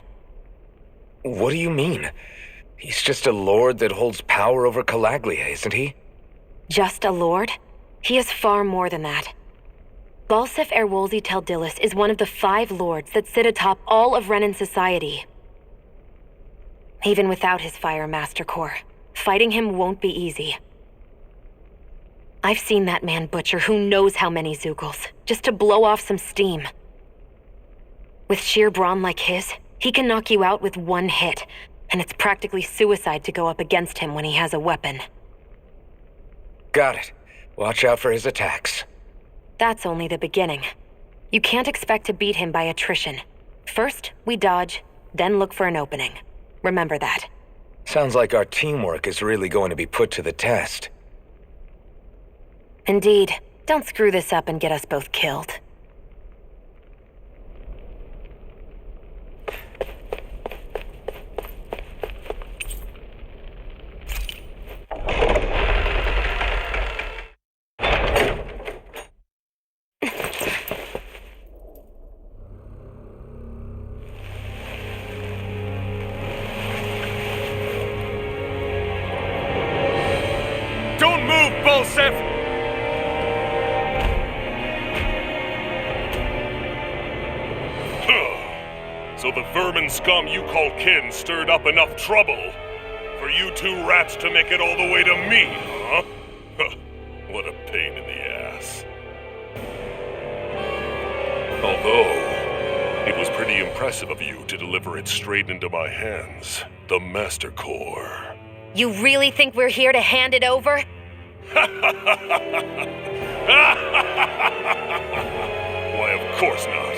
What do you mean? He's just a lord that holds power over Calaglia, isn't he?
Just a lord? He is far more than that. Balseph Erwolzi Teldilis is one of the 5 lords that sit atop all of Renan society. Even without his Fire Master Corps, fighting him won't be easy. I've seen that man butcher who knows how many Zugals, just to blow off some steam. With sheer brawn like his, he can knock you out with one hit, and it's practically suicide to go up against him when he has a weapon.
Got it. Watch out for his attacks.
That's only the beginning. You can't expect to beat him by attrition. First, we dodge, then look for an opening. Remember that.
Sounds like our teamwork is really going to be put to the test.
Indeed. Don't screw this up and get us both killed.
Don't move, Balseph! So the vermin scum you call kin stirred up enough trouble for you 2 rats to make it all the way to me, huh? What a pain in the ass. Although, it was pretty impressive of you to deliver it straight into my hands, the Master Core.
You really think we're here to hand it over?
Why, of course not.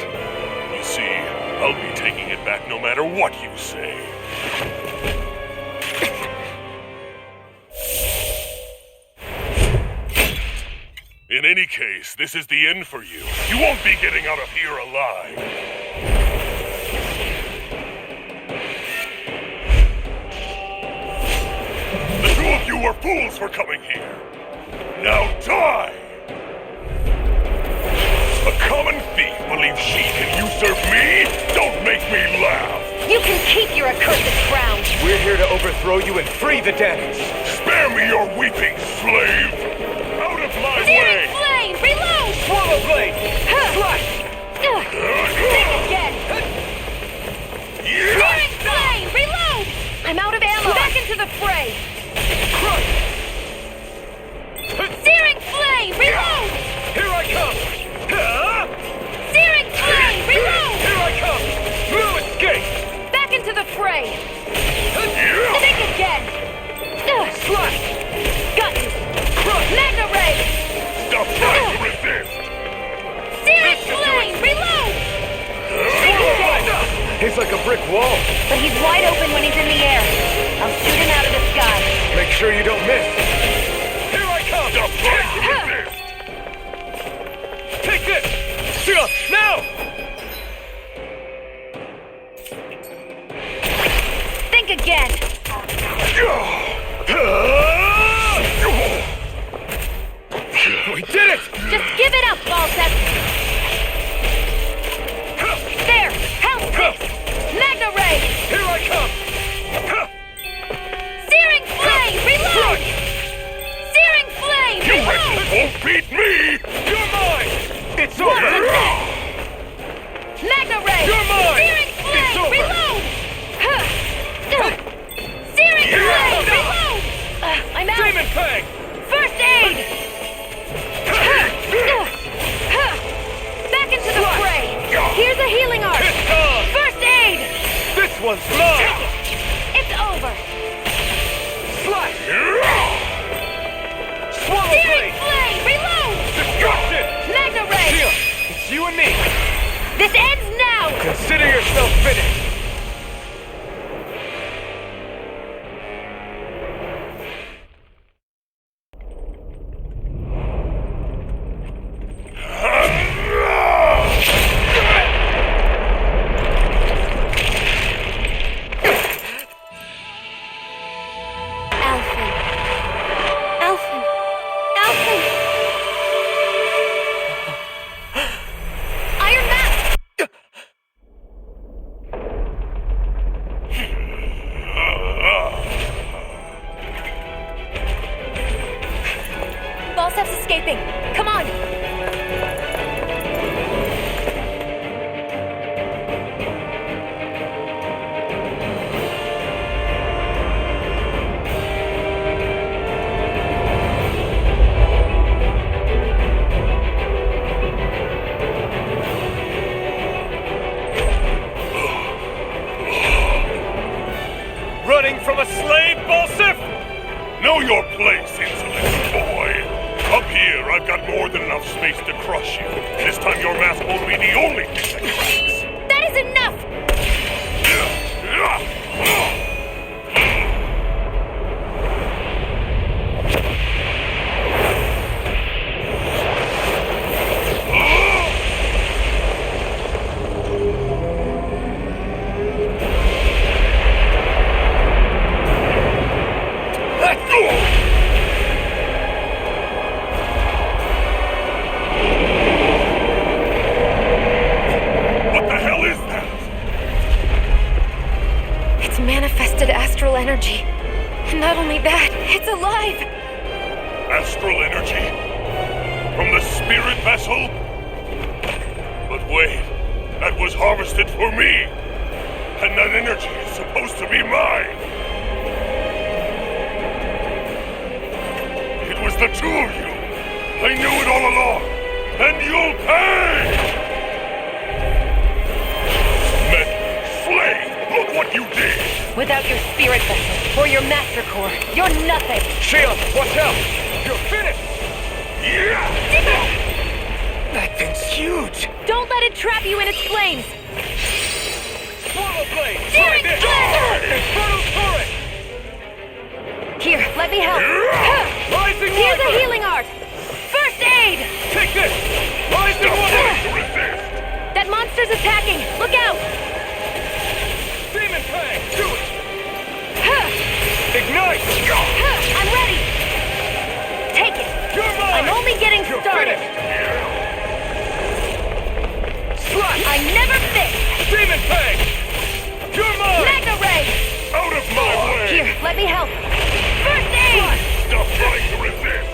You see, I'll be taking it back no matter what you say. In any case, this is the end for you. You won't be getting out of here alive. The 2 of you were fools for coming here. Now die! A common thief believes she can usurp me? Don't make me laugh!
You can keep your accursed crown!
We're here to overthrow you and free the Danons.
Spare me your weeping, slave! Out of my way!
Searing flame! Reload!
Swallow blade! Slash!
Think again! Searing flame! Reload! I'm out of ammo! Back into the fray! Searing flame! Reload!
Here I come!
Searing flame! Reload!
Here I come! No escape!
Back into the fray! Think again!
Slash!
Got you! Mega ray!
Stop trying to resist!
Searing flame! Reload! Think again!
He's like a brick wall.
But he's wide open when he's in the air. I'll shoot him out of the sky.
Make sure you don't miss.
Here I come!
Stop trying to resist!
Take this! Now!
Think again!
We did it!
Just give it up, Balseph! There! Help
one's mine!
It's over!
Slash! Swallow
Searing
blade!
flame! Reload!
Destruction!
Magna ray!
Shield, it's you and me!
This ends now!
Consider yourself finished!
Balseph's escaping! Come on!
Running from a slave, Balseph?
Know your place, insolent boy. Up here, I've got more than enough space to crush you. This time your mask won't be the only thing that cracks.
That is enough! Manifested astral energy. And not only that, it's alive!
Astral energy? From the spirit vessel? But wait, that was harvested for me! And that energy is supposed to be mine! It was the two of you! I knew it all along! And you'll pay! Meddling slave! Look what you did!
Without your spirit vessel, or your master core, you're nothing!
Shield, watch out! You're finished!
Yeah!
That thing's huge!
Don't let it trap you in its flames!
Swallow blade!
Searing flame!
Infernal turret!
Here, let me help!
Rising
Here's a
Viper!
healing art! First aid!
Take this! Rising Viper!
That monster's attacking! Look out!
Demon Fang! Do it! Ignite!
I'm ready! Take it!
You're mine!
I'm only getting
You're
started!
Slash!
I never miss!
Demon Fang! You're mine!
Magna ray!
Out of my way!
Here, let me help! First aid!
Stop trying to resist!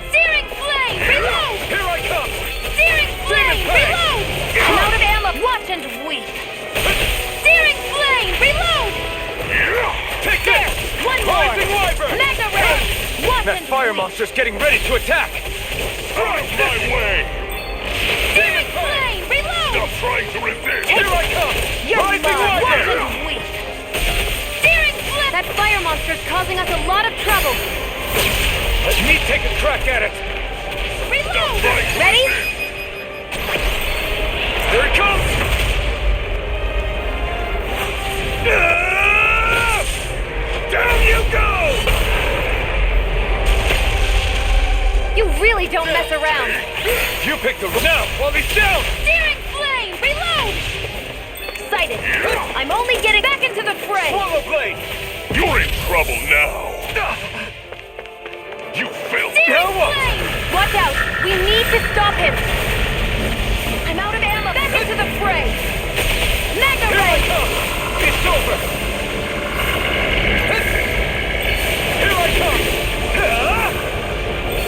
Searing flame! Reload!
Here I come!
Searing flame! Reload! I'm out of ammo! Watch and weep! Searing flame! Reload!
Take
There!
this!
One more!
Rising Wyvern!
Magna ray! Watch
That
and
fire
weep!
monster's getting ready to attack!
Out of my way!
Searing flame! Reload!
Stop trying to resist!
Here I come!
You're
Rising
mine! Watch
Wyvern!
and weep! Searing flame! That fire monster's causing us a lot of trouble!
Let me take a crack at it!
Reload! Ready?
Here it comes! Down you go!
You really don't mess around!
You pick the now while he's down!
Searing flame! Reload! Sighted! I'm only getting back into the fray!
Swallow blade!
You're in trouble now! You failed!
Now what?
Watch out! We need to stop him! I'm out of ammo! Back into the fray! Magna
Here I
ray!
come! It's over! Here I come!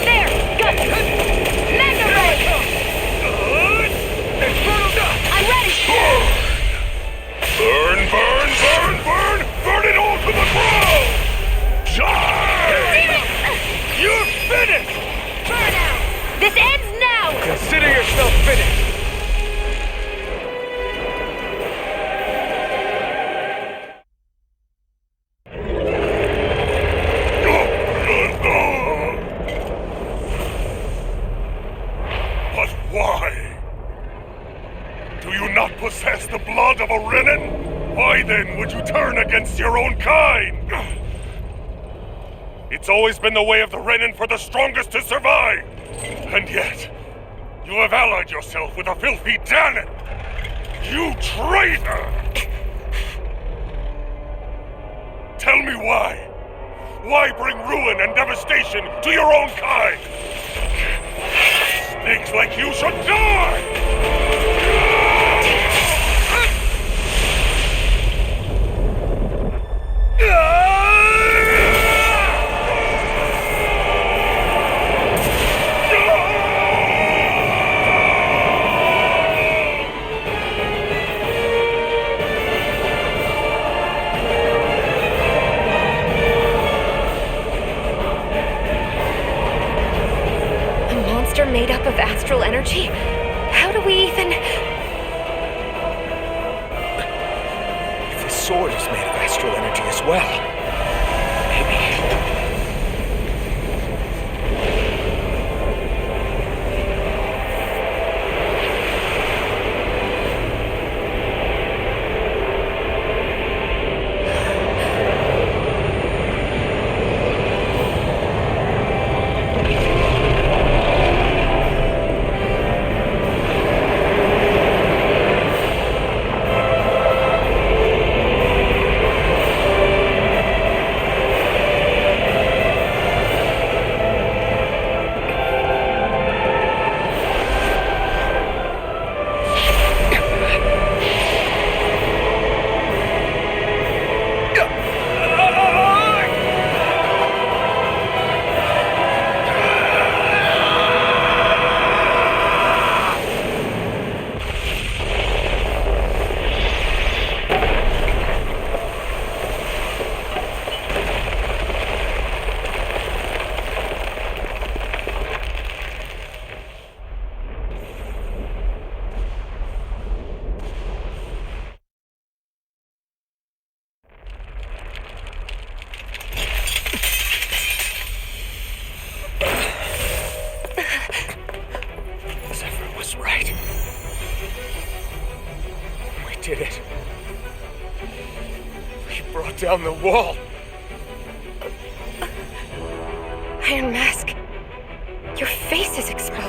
There! Go! Magna ray!
Infernal!
I'm ready!
Burn, burn, burn, burn! Burn it all to the ground! Die!
You're finished!
Burn out! This ends now!
Consider yourself finished!
Why? Do you not possess the blood of a Renin? Why then would you turn against your own kind? It's always been the way of the Renin for the strongest to survive! And yet, you have allied yourself with a filthy Danon! You traitor! Tell me why? Why bring ruin and devastation to your own kind? Snakes like you should die!
Made up of astral energy? How do we even...
If the sword is made of astral energy as well, maybe... Did it. We brought down the wall.
Iron Mask, your face is exposed.